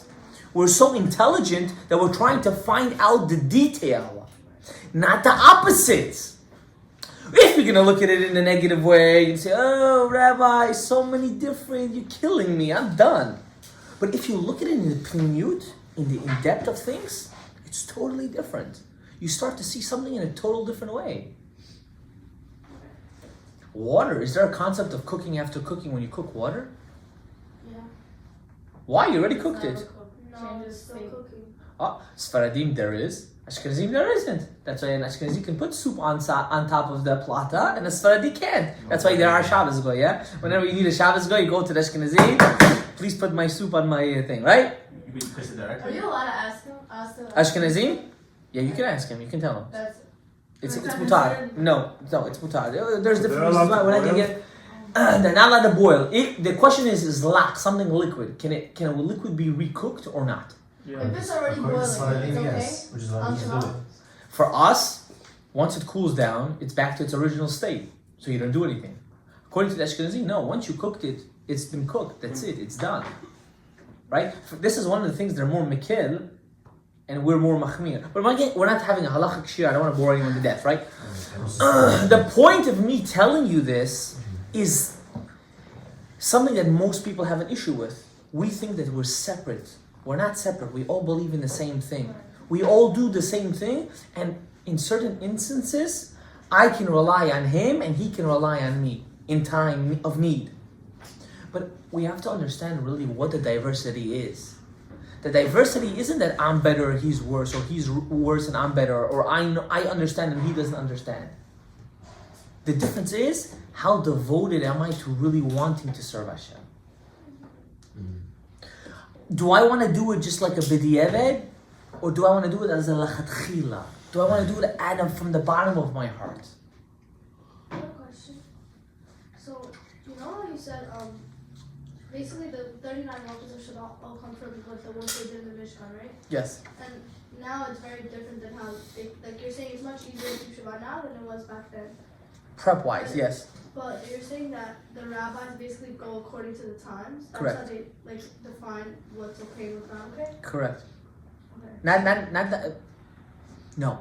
we're so intelligent that we're trying to find out the detail, not the opposite. If you're going to look at it in a negative way, you can say, oh, Rabbi, so many different, you're killing me, I'm done. But if you look at it in the pnimiut, in the in-depth of things, it's totally different. You start to see something in a total different way. Water, is there a concept of cooking after cooking when you cook water? Yeah. Why? You already cooked it. No, Changes it's still state. cooking. Oh, Sfaradim there is. Ashkenazim there isn't. That's why an Ashkenazi can put soup on top of the plata and a Sfaradi can't. That's why there are Shabbos go, yeah? Whenever you need a Shabbos go, you go to the Ashkenazi. Please put my soup on my thing, right? You beat Chris Are directly? you allowed to ask him? Ashkenazim? Yeah, you can ask him. You can tell him. That's It's Is that mutar. considered- No, it's mutar. There's different They're reasons allowed why. to We're not gonna boil? get. They're not allowed to boil. The question is lak, something liquid. Can a liquid be recooked or not? Yeah. if it's already According to boiling, Sfaradim, it's okay. yes, which is why On we can do Shabbat? it. For us, once it cools down, it's back to its original state. So you don't do anything. According to the Ashkenazi, no. Once you cooked it, it's been cooked. That's it. It's done. Right? This is one of the things they're more mikil, and we're more machmir. But again, we're not having a halachic shir. I don't want to bore anyone to death, right? The point of me telling you this is something that most people have an issue with. We think that we're separate. We're not separate. We all believe in the same thing. We all do the same thing, and in certain instances, I can rely on him and he can rely on me in time of need. But we have to understand really what the diversity is. The diversity isn't that I'm better, he's worse, or he's worse and I'm better, or I understand and he doesn't understand. The difference is how devoted am I to really wanting to serve Hashem. Do I want to do it just like a b'di'eved, or do I want to do it as a lachatchila? Do I want to do it from the bottom of my heart? I have a question. So, you know how you said, basically the 39 laws should all come from like the ones they did in the Mishkan, right? Yes. And now it's very different than how, like you're saying it's much easier to keep Shabbat now than it was back then. Prep-wise, yes. But you're saying that the rabbis basically go according to the times? That's Correct. how they like define what's okay and what's not okay? Correct. Okay. Not that. No.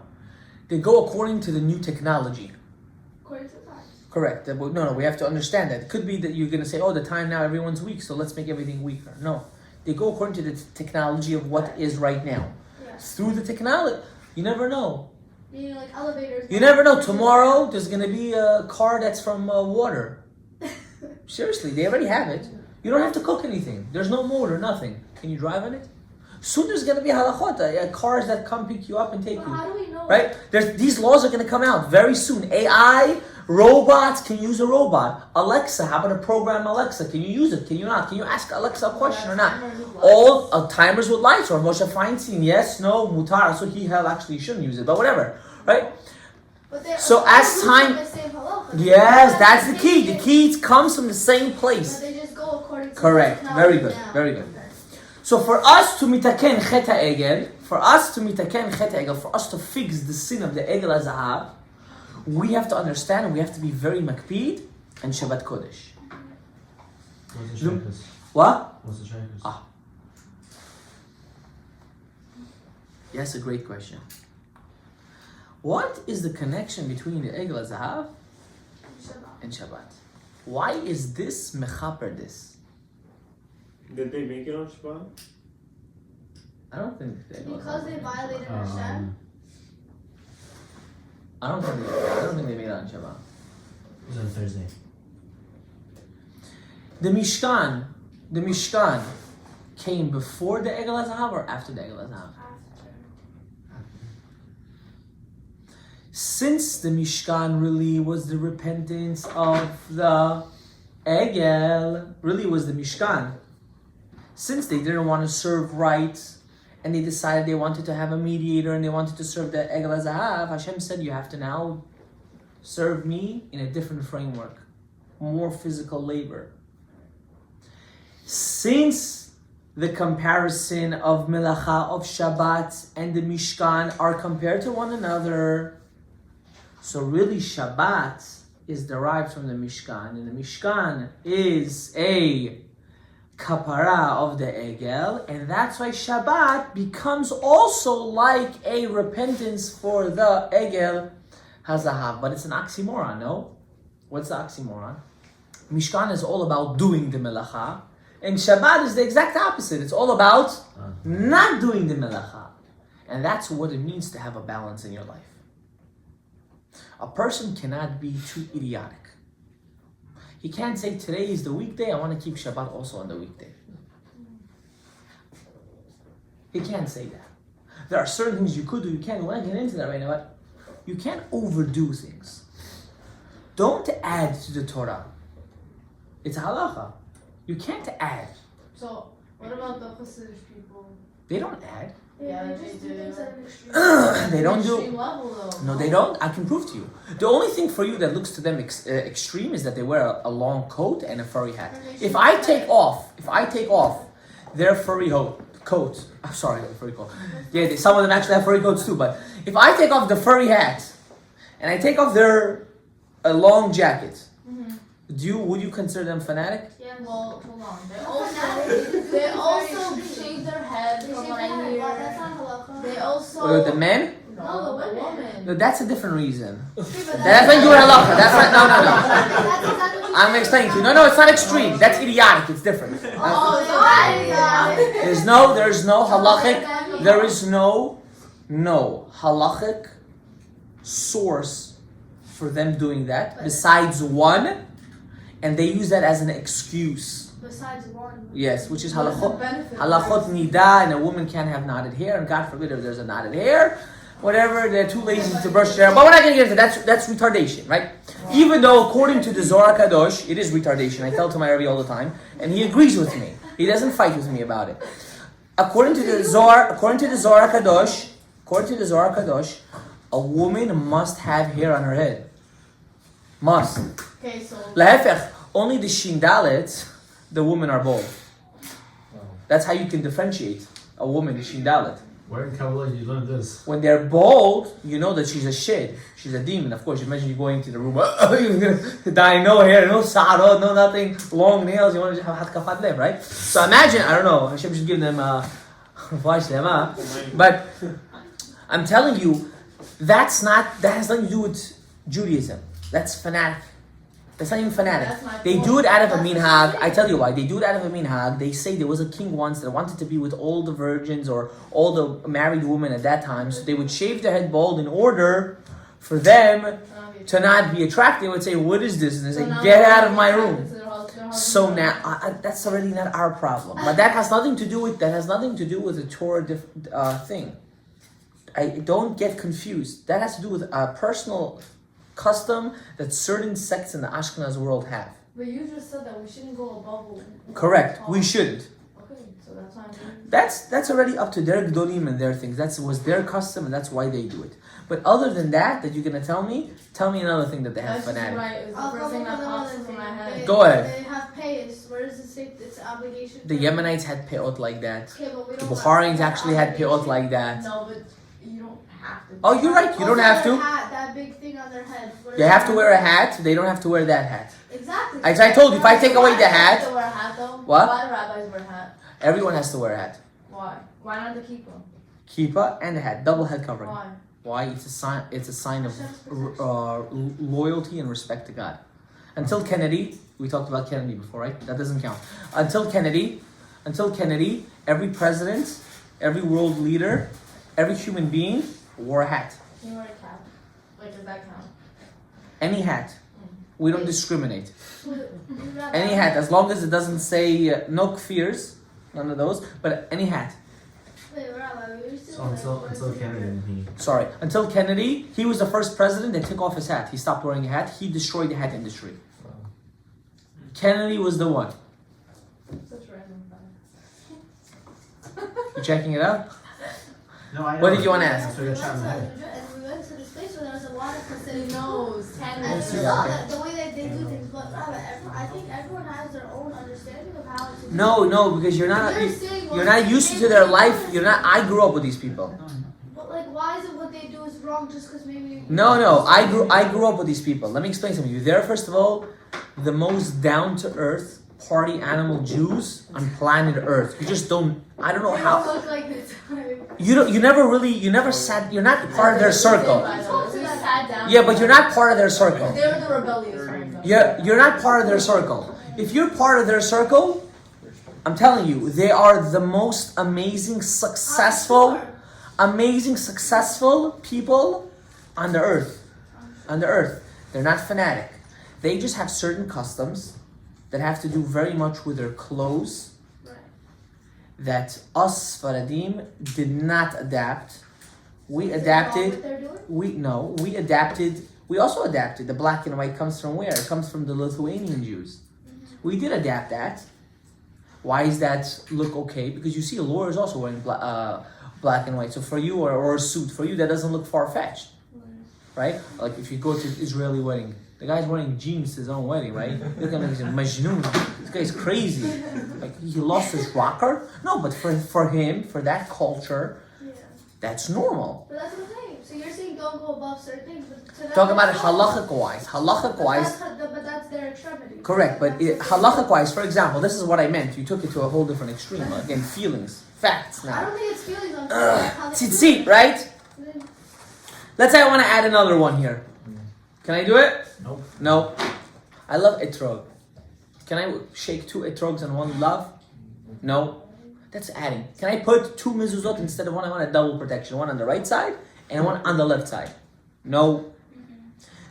They go according to the new technology. According to the times. Correct. No, we have to understand that. It could be that you're going to say, oh, the time now, everyone's weak, so let's make everything weaker. No. They go according to the technology of what is right now. Yeah. Through the technology. You never know. Meaning like elevators. You never know. Tomorrow, there's going to be a car that's from water. Seriously, they already have it. You don't have to cook anything. There's no motor, nothing. Can you drive on it? Soon there's going to be halachot, cars that come pick you up and take But you. how do we know? Right? These laws are going to come out very soon. AI, robots, can you use a robot? Alexa, how about a program Alexa? Can you use it? Can you not? Can you ask Alexa a question or not? All timers with lights, or Moshe Feinstein, yes, no, mutar. So he actually shouldn't use it, but whatever. Right? But they So all as come time- from the same halacha. Yes, that's the key. The key comes from the same But place. they just go according to Correct. the Very technology good. now. Very good. Okay. So for us to mitaken chet ha'egel, for us to fix the sin of the egel hazahav, we have to understand and we have to be very makpid and Shabbat Kodesh. What's the shaykhs? What? What's the shaykhs? Ah. Yes, a great question. What is the connection between the egel hazahav Shabbat. and Shabbat? Why is this mechaper this? Did they make it on Shabbat? I don't think the egel Because they hazahav- violated Hashem. I don't think they made it on Shabbat. It was on Thursday. The Mishkan came before the Egel HaZahav or after the Egel HaZahav? Since the Mishkan really was the repentance of the Egel, really was the Mishkan. Since they didn't want to serve right, and they decided they wanted to have a mediator and they wanted to serve the Egel HaZahav, Hashem said, you have to now serve me in a different framework, more physical labor. Since the comparison of Melacha, of Shabbat, and the Mishkan are compared to one another, so really Shabbat is derived from the Mishkan, and the Mishkan is a kapara of the Egel, and that's why Shabbat becomes also like a repentance for the Egel HaZahav. But it's an oxymoron, no? What's the oxymoron? Mishkan is all about doing the Melacha, and Shabbat is the exact opposite. It's all about not doing the Melacha. And that's what it means to have a balance in your life. A person cannot be too idiotic. He can't say, today is the weekday, I want to keep Shabbat also on the weekday. He can't say that. There are certain things you could do, you can't. We're not getting into that right now, but you can't overdo things. Don't add to the Torah. It's halacha. You can't add. So, what about the Hasidic people? They don't add. Yeah, They they just do do. things at an extreme. They don't Extreme do. level though. No, they don't. I can prove to you. The only thing for you that looks to them extreme is that they wear a long coat and a furry hat. If I take off their furry coat, I'm sorry, furry coat. Yeah, some of them actually have furry coats too. But if I take off the furry hat and I take off their long jacket, would you consider them fanatic? Yeah, Well, hold on. They They also shave their head They from say what I that, hear. but that's not halacha. They also The men? no, the the woman. No, that's a different reason. Okay, but That's not doing halacha. That's not. No. That's exactly what I'm explaining to you. No, it's not extreme. That's idiotic. It's different. Oh, so that There's no halachic. There is no halachic source for them doing that besides one, and they use that as an excuse. besides one. Yes, which is What is the halachot. benefit? Halachot nida, and a woman can't have knotted hair, and God forbid if there's a knotted hair, whatever, they're too lazy to brush their hair. But we're not going to get into that. That's retardation, right? Even though according to the Zohar Kadosh, it is retardation. I tell to my Rebbe all the time, and he agrees with me. He doesn't fight with me about it. According to the Zohar Kadosh, a woman must have hair on her head. Must. Okay, so Lahefech, only the Shindalet, the women are bald. That's how you can differentiate a woman, the Shindalet. Where in Kabbalah you learned this? When they're bald, you know that she's a shid. She's a demon. Of course, imagine you going to the room, you're gonna die, no hair, no sarah, no nothing, long nails, you want to have hatkafat lev, right? So imagine, I don't know, Hashem should give them but I'm telling you, that has nothing to do with Judaism. That's fanatic. That's not even fanatic. They do it out of a minhag. I tell you why. They do it out of a minhag. They say there was a king once that wanted to be with all the virgins or all the married women at that time. So they would shave their head bald in order for them to not be attracted. They would say, what is this? And they say, get out of my room. So now, that's already not our problem. But that has nothing to do with the Torah thing. Don't get confused. That has to do with a personal custom that certain sects in the Ashkenaz world have. But you just said that we shouldn't go above. Correct. We shouldn't. Okay, so that's why That's already up to their gedolim and their things. That was their custom, and that's why they do it. But other than that you're gonna tell me another thing that they have fanatic. Right. It's the first thing that pops into my head. Go ahead. They have payas. Where does it say it's an obligation? The Yemenites had peot like that. Okay, but we The don't Bukharians have actually had peot obligation. like that. No, but you don't have to. Oh, you're right. You don't have to. Hat, that big thing on their head. They have to wear a hat. They don't have to wear that hat. Exactly. As I told you, if I take away the Why do hat, they have to wear a hat though? What? Why do rabbis wear a hat? everyone has to wear a hat. Why? Why not the kippah? Kippah and a hat, double head covering. Why? Why? It's a sign of loyalty and respect to God. Until Kennedy, we talked about Kennedy before, right? That doesn't count. Until Kennedy, every president, every world leader, every human being wore a hat. Can you wear a cap? Like, does that count? Any hat. We don't discriminate. Rabbi, Any hat, as long as it doesn't say no kfirs, none of those, but any hat. Wait, Rabbi, we were So still until Kennedy, Sorry, until Kennedy, he was the first president that took off his hat. He stopped wearing a hat. He destroyed the hat industry. Kennedy was the one. Such random fact. You checking it out? No, I know. What did you want to ask? So you're chatting ahead. And we went to this place where there was a lot of He facilities. knows. And Canada. we saw that the way that they do things, but Rabbi, I think everyone has their own understanding of how to do No, because you're not used to their life. I grew up with these people. But like, why is it what they do is wrong just because maybe... No, I grew up with these people. Let me explain something to you. They're, first of all, the most down-to-earth party animal Jews on planet Earth. You just don't, I don't know They how. don't look like this. You're not part of their circle. We sat down. Yeah, but you're not part of their circle. They were the rebellious ones. You're not part of their circle. If you're part of their circle, I'm telling you, they are the most amazing, successful people on the earth. On the earth. They're not fanatic. They just have certain customs that have to do very much with their clothes that us Faradim did not adapt. We adapted. We also adapted. The black and white comes from where? It comes from the Lithuanian Jews. We did adapt that. Why does that look okay? Because you see, Laura is also wearing black and white. So for you, or a suit, for you, that doesn't look far-fetched. Right? Like if you go to Israeli wedding, the guy's wearing jeans to his own wedding, right? Look at him, he's a Majnun. This guy's crazy. Like he lost his rocker? No, but for him, for that culture, that's normal. But that's what I'm saying. So you're saying don't go above certain things, but to them, Talking about it halachic-wise. Halachic-wise, but that's their extremity. correct, but halachic-wise, for example, this is what I meant. You took it to a whole different extreme. Again, feelings, facts I now. don't think it's feelings on how they Tzitzit, right? Let's say I want to add another one here. Can I do it? Nope. No. I love etrog. Can I shake 2 etrogs and 1 love? No. That's adding. Can I put 2 mezuzot instead of 1? I want a double protection. 1 on the right side and 1 on the left side. No.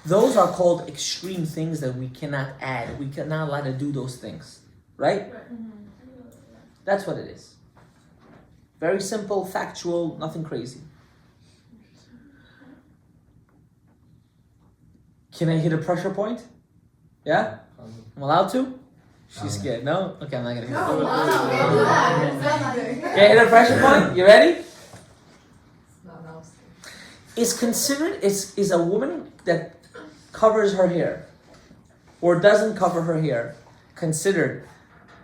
Those are called extreme things that we cannot add. We cannot allowed to do those things. Right? That's what it is. Very simple, factual, nothing crazy. Can I hit a pressure point? Yeah? I'm allowed to? She's scared. No? Okay, I'm not gonna hit No, it. no, don't do that. Okay, hit a pressure point. You ready? No. Is a woman that covers her hair or doesn't cover her hair considered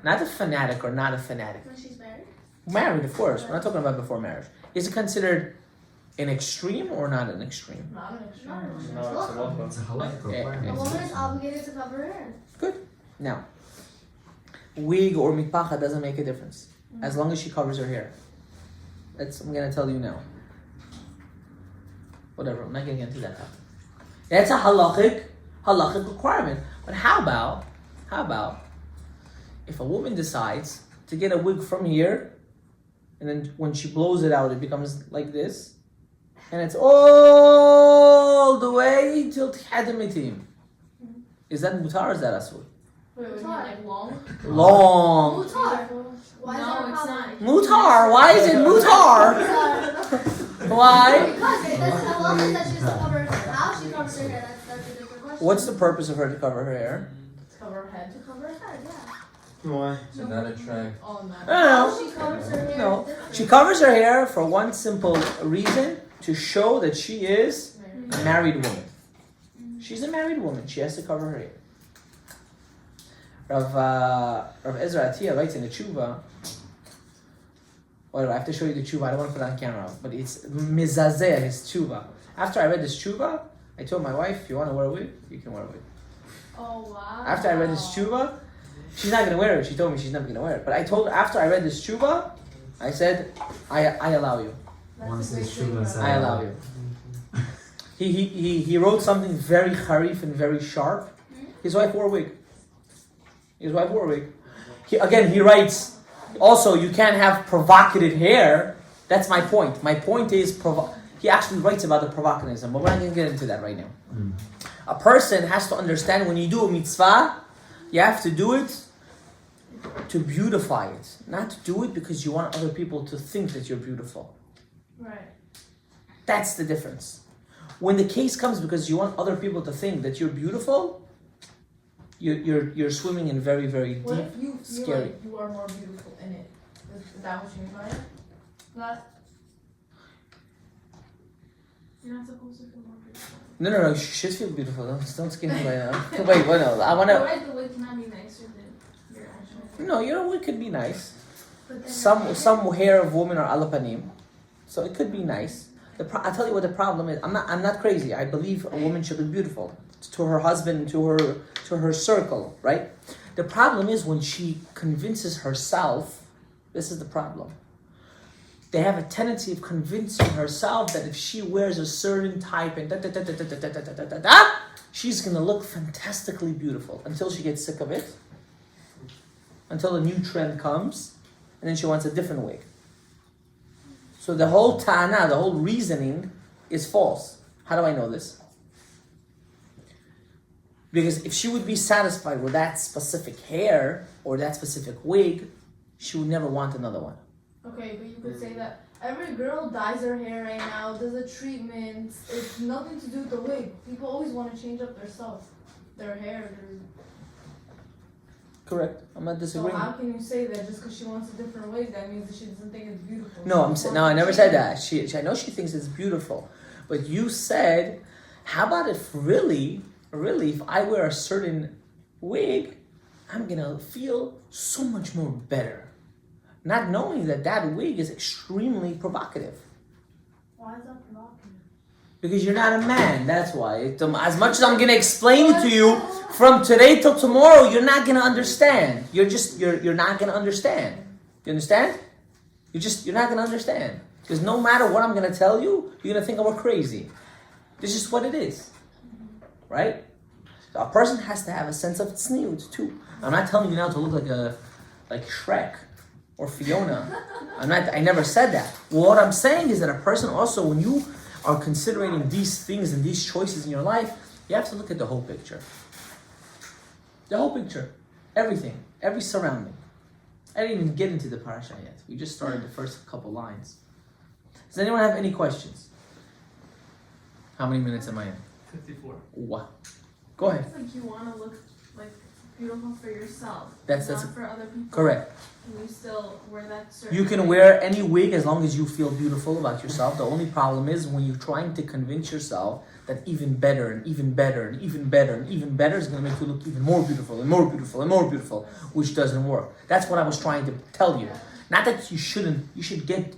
not a fanatic or not a fanatic? When she's married? Married, of course. We're not talking about before marriage. Is it considered an extreme or not an extreme? Not an extreme. No, it's a welcome. It's a halakha Yeah, requirement. A woman is obligated to cover her hair. Now, wig or mitpacha doesn't make a difference as long as she covers her hair. I'm gonna tell you now. Whatever, I'm not gonna get into that topic. That's a halachic requirement. But how about if a woman decides to get a wig from here, and then when she blows it out, it becomes like this, and it's all the way till Tchadamitim. Is that mutar or is that asur? Wait, you mean like long? Long. Mutar. Why is No, that a it's problem? not. Mutar. Why is it mutar? Why? Because it doesn't have laws that she has to cover her hair. How she covers her hair, that's a different question. What's the purpose of her to cover her hair? To cover her head. To cover her head, yeah. Why? To not attract. Oh, no. No, How she covers her hair no. is different. She covers her hair for one simple reason: to show that she is a married woman. She's a married woman. She has to cover her hair. Rav Ezra Atiyah writes in the Tshuva. Whatever, I have to show you the Tshuva. I don't want to put it on camera, but it's mizazeh, his Tshuva. After I read this Tshuva, I told my wife, if you want to wear a wig, you can wear a wig. Oh, wow. After I read this Tshuva, she's not going to wear it. She told me she's never going to wear it. But I told her, after I read this Tshuva, I said, I allow you. Once That's a it's big true, thing, it's though. I allow you. He wrote something very harif and very sharp. His wife wore a wig. He writes, also, you can't have provocative hair. That's my point. My point is, he actually writes about the provocativism, but we're not going to get into that right now. A person has to understand when you do a mitzvah, you have to do it to beautify it. Not to do it because you want other people to think that you're beautiful. Right. That's the difference. When the case comes because you want other people to think that you're beautiful, you're swimming in very, very What deep, if you feel scary. like you are more beautiful in it? Is that what you mean by it? Not. You're not supposed to feel more beautiful. No, you should feel beautiful. Don't skin me right now. Wait, no, I want to... Right, the wig cannot be nicer than your actual. No, your wig could be nice. But then Some hair of women are alapanim, so it could be nice. I'll tell you what the problem is. I'm not crazy. I believe a woman should be beautiful to her husband, to her circle, right? The problem is when she convinces herself. This is the problem. They have a tendency of convincing herself that if she wears a certain type and she's gonna look fantastically beautiful until she gets sick of it, until a new trend comes, and then she wants a different wig. So the whole ta'ana, the whole reasoning is false. How do I know this? Because if she would be satisfied with that specific hair or that specific wig, she would never want another one. Okay, but you could say that every girl dyes her hair right now, does a treatment. It's nothing to do with the wig. People always want to change up their hair. Correct. I'm not So disagreeing. how can you say that just because she wants a different wig, that means that she doesn't think it's beautiful? No, She I wants never to said change that. I know she thinks it's beautiful, but you said, how about if really, if I wear a certain wig, I'm gonna feel so much more better, not knowing that wig is extremely provocative. why is that provocative? Because you're not a man. That's why. As much as I'm gonna explain it to you from today till tomorrow, you're not gonna understand. You're not gonna understand. You understand? You're not gonna understand. Because no matter what I'm gonna tell you, you're gonna think I'm crazy. This is what it is, right? So a person has to have a sense of tzniut too. I'm not telling you now to look like Shrek or Fiona. I never said that. What I'm saying is that a person also, when you are considering these things and these choices in your life, you have to look at the whole picture. The whole picture. Everything. Every surrounding. I didn't even get into the parasha yet. We just started the first couple lines. Does anyone have any questions? How many minutes am I in? 54. Wow. Go ahead. It's like you want to look like beautiful for yourself, That's not for other people. correct. And you still wear that certain. You can way. wear any wig as long as you feel beautiful about yourself. The only problem is when you're trying to convince yourself that even better and even better and even better and even better is going to make you look even more beautiful and more beautiful and more beautiful, which doesn't work. That's what I was trying to tell you. Not that you shouldn't. You should get,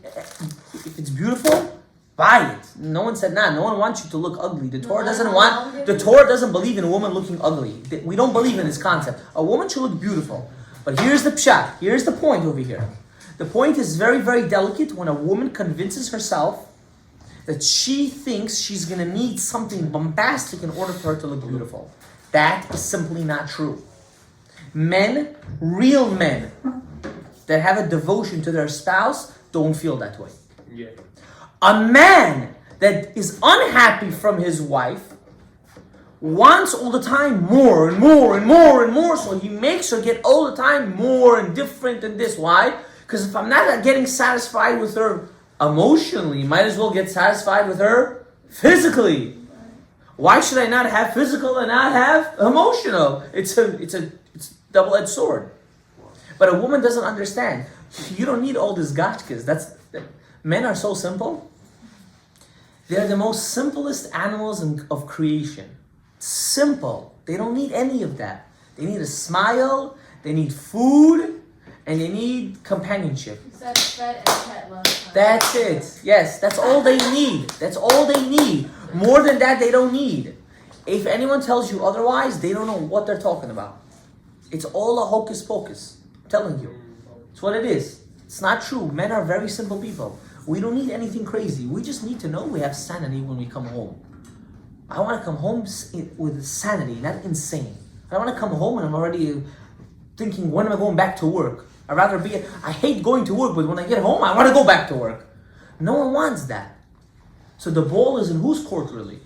if it's beautiful, buy it. No one said nah. No one wants you to look ugly. The Torah doesn't want. The Torah doesn't believe in a woman looking ugly. We don't believe in this concept. A woman should look beautiful. But here's the pshat. Here's the point over here. The point is very, very delicate when a woman convinces herself that she thinks she's going to need something bombastic in order for her to look beautiful. That is simply not true. Men, real men, that have a devotion to their spouse don't feel that way. Yeah. A man that is unhappy from his wife wants all the time more and more and more and more, so he makes her get all the time more and different and this. Why? Because if I'm not getting satisfied with her emotionally, might as well get satisfied with her physically. Why should I not have physical and not have emotional? It's double-edged sword. But a woman doesn't understand. You don't need all these gotchkas. Men are so simple. They're the most simplest animals of creation. Simple. They don't need any of that. They need a smile, they need food, and they need companionship. You said fed and pet last time. That's it. Yes, that's all they need. That's all they need. More than that, they don't need. If anyone tells you otherwise, they don't know what they're talking about. It's all a hocus pocus. I'm telling you. It's what it is. It's not true. Men are very simple people. We don't need anything crazy. We just need to know we have sanity when we come home. I want to come home with sanity, not insane. I want to come home and I'm already thinking, when am I going back to work? I hate going to work, but when I get home, I want to go back to work. No one wants that. So the ball is in whose court, really?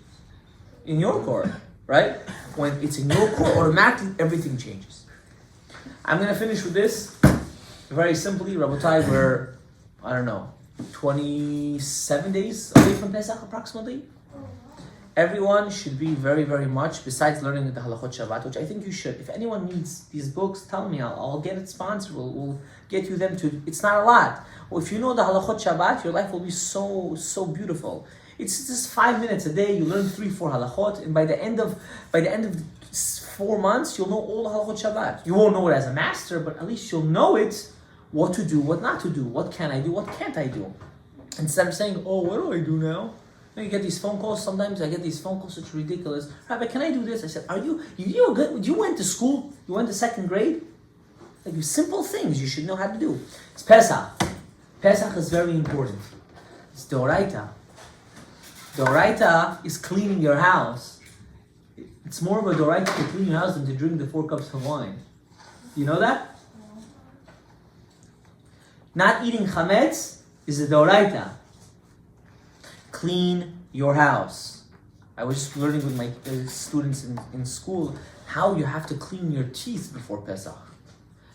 In your court, right? When it's in your court, automatically everything changes. I'm going to finish with this. Very simply, Rabotai, we're, 27 days away from Pesach approximately. Everyone should be very, very much, besides learning the Halachot Shabbat, which I think you should. If anyone needs these books, tell me, I'll get it sponsored. We'll get you them to, it's not a lot. Well, if you know the Halachot Shabbat, your life will be so, so beautiful. It's just 5 minutes a day, you learn 3-4 halachot, and by the end of 4 months, you'll know all the Halachot Shabbat. You won't know it as a master, but at least you'll know it, what to do, what not to do, what can I do, what can't I do. Instead of saying, oh, what do I do now? You get these phone calls. Sometimes I get these phone calls. It's ridiculous. Rabbi, can I do this? I said, you good? You went to school? You went to 2nd grade? Like simple things you should know how to do. It's Pesach. Pesach is very important. It's Doraita. Doraita is cleaning your house. It's more of a Doraita to clean your house than to drink the 4 cups of wine. You know that? Not eating chametz is a Doraita. Clean your house. I was just learning with my students in school how you have to clean your teeth before Pesach.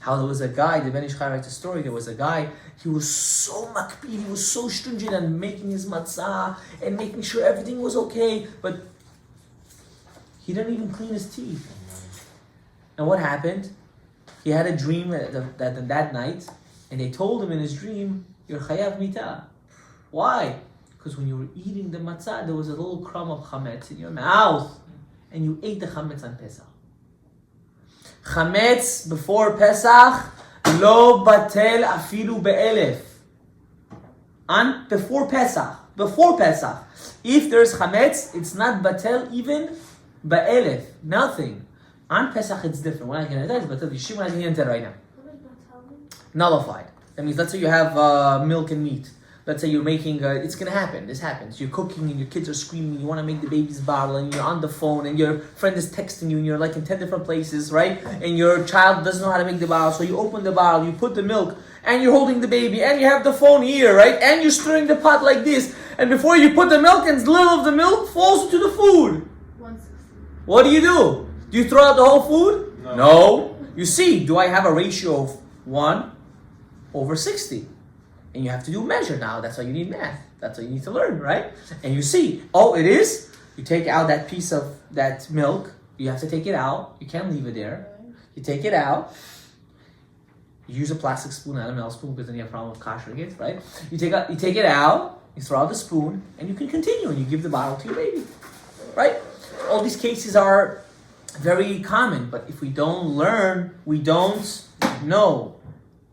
How there was a guy, the Ben Ish Chai writes a story, there was a guy, he was so makpid, he was so stringent on making his matzah and making sure everything was okay, but he didn't even clean his teeth. And what happened? He had a dream that night, and they told him in his dream, you're chayav mitah. Why? Because when you were eating the matzah, there was a little crumb of chametz in your mouth, and you ate the chametz on Pesach. Chametz before Pesach, lo batel afilu be'elef. On before Pesach. If there's chametz, it's not batel even be'elef, nothing. On Pesach it's different. We're not going to do that, but we're not going to right now. Nullified. That means let's say you have milk and meat. Let's say you're making, it's going to happen. This happens. You're cooking and your kids are screaming. You want to make the baby's bottle and you're on the phone and your friend is texting you and you're like in 10 different places, right? And your child doesn't know how to make the bottle. So you open the bottle, you put the milk and you're holding the baby and you have the phone here, right? And you're stirring the pot like this. And before you put the milk in, a little of the milk falls to the food. 160. What do? Do you throw out the whole food? No. You see, do I have a ratio of 1/60? And you have to do measure now. That's why you need math. That's what you need to learn, right? And you see, it is. You take out that piece of that milk You have to take it out. You can't leave it there. You take it out. You use a plastic spoon, not a metal spoon, because then you have a problem with kashering it, right? You take it out. You throw out the spoon, and you can continue, and you give the bottle to your baby, right? All these cases are very common, but if we don't learn, we don't know.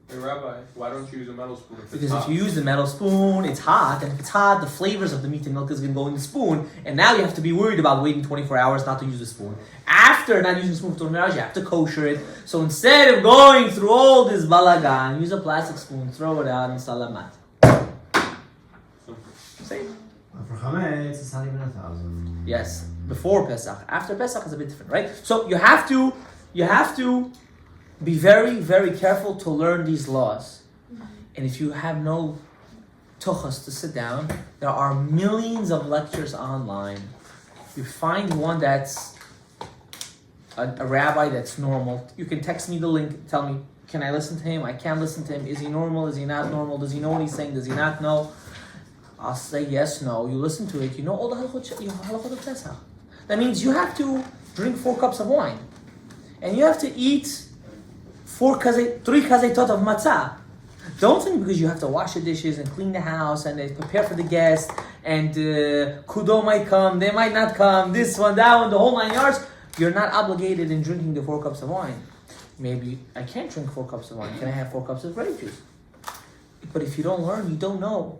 Hey Rabbi, why don't you use a metal spoon if it's Because hot? if you use the metal spoon, it's hot, and if it's hot, the flavors of the meat and milk is going to go in the spoon, and now you have to be worried about waiting 24 hours not to use the spoon. After not using the spoon for 24 hours, you have to kosher it. So instead of going through all this balagan, use a plastic spoon, throw it out, and salamat. Same. For Chametz, it's not even 1,000. Yes, before Pesach. After Pesach is a bit different, right? So you have to be very, very careful to learn these laws. And if you have no tuchas to sit down, there are millions of lectures online. You find one that's a rabbi that's normal. You can text me the link, tell me, can I listen to him? I can't listen to him. Is he normal? Is he not normal? Does he know what he's saying? Does he not know? I'll say yes, no. You listen to it. You know all the halachot of Pesach. That means you have to drink 4 cups of wine, and you have to eat 3 kazetot of matzah. Don't think because you have to wash the dishes and clean the house and prepare for the guests and kudo might come, they might not come, this one, that one, the whole 9 yards. You're not obligated in drinking the 4 cups of wine. Maybe I can't drink 4 cups of wine. Can I have 4 cups of grape juice? But if you don't learn, you don't know.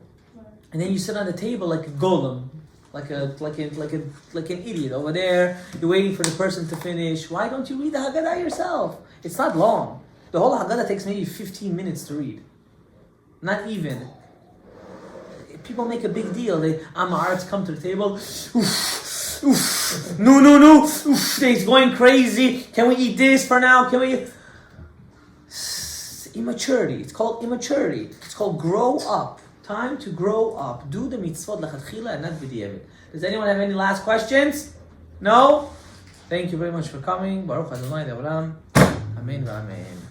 And then you sit on the table like a golem, like an idiot over there. You're waiting for the person to finish. Why don't you read the Haggadah yourself? It's not long. The whole Haggadah takes maybe 15 minutes to read. Not even. People make a big deal. Amaretz come to the table. No. It's going crazy. Can we eat this for now? Can we? Immaturity. It's called immaturity. It's called grow up. Time to grow up. Do the mitzvot lechatchila and not b'diavad. Does anyone have any last questions? No? Thank you very much for coming. Baruch Adonai Le'olam. Amen v'amen.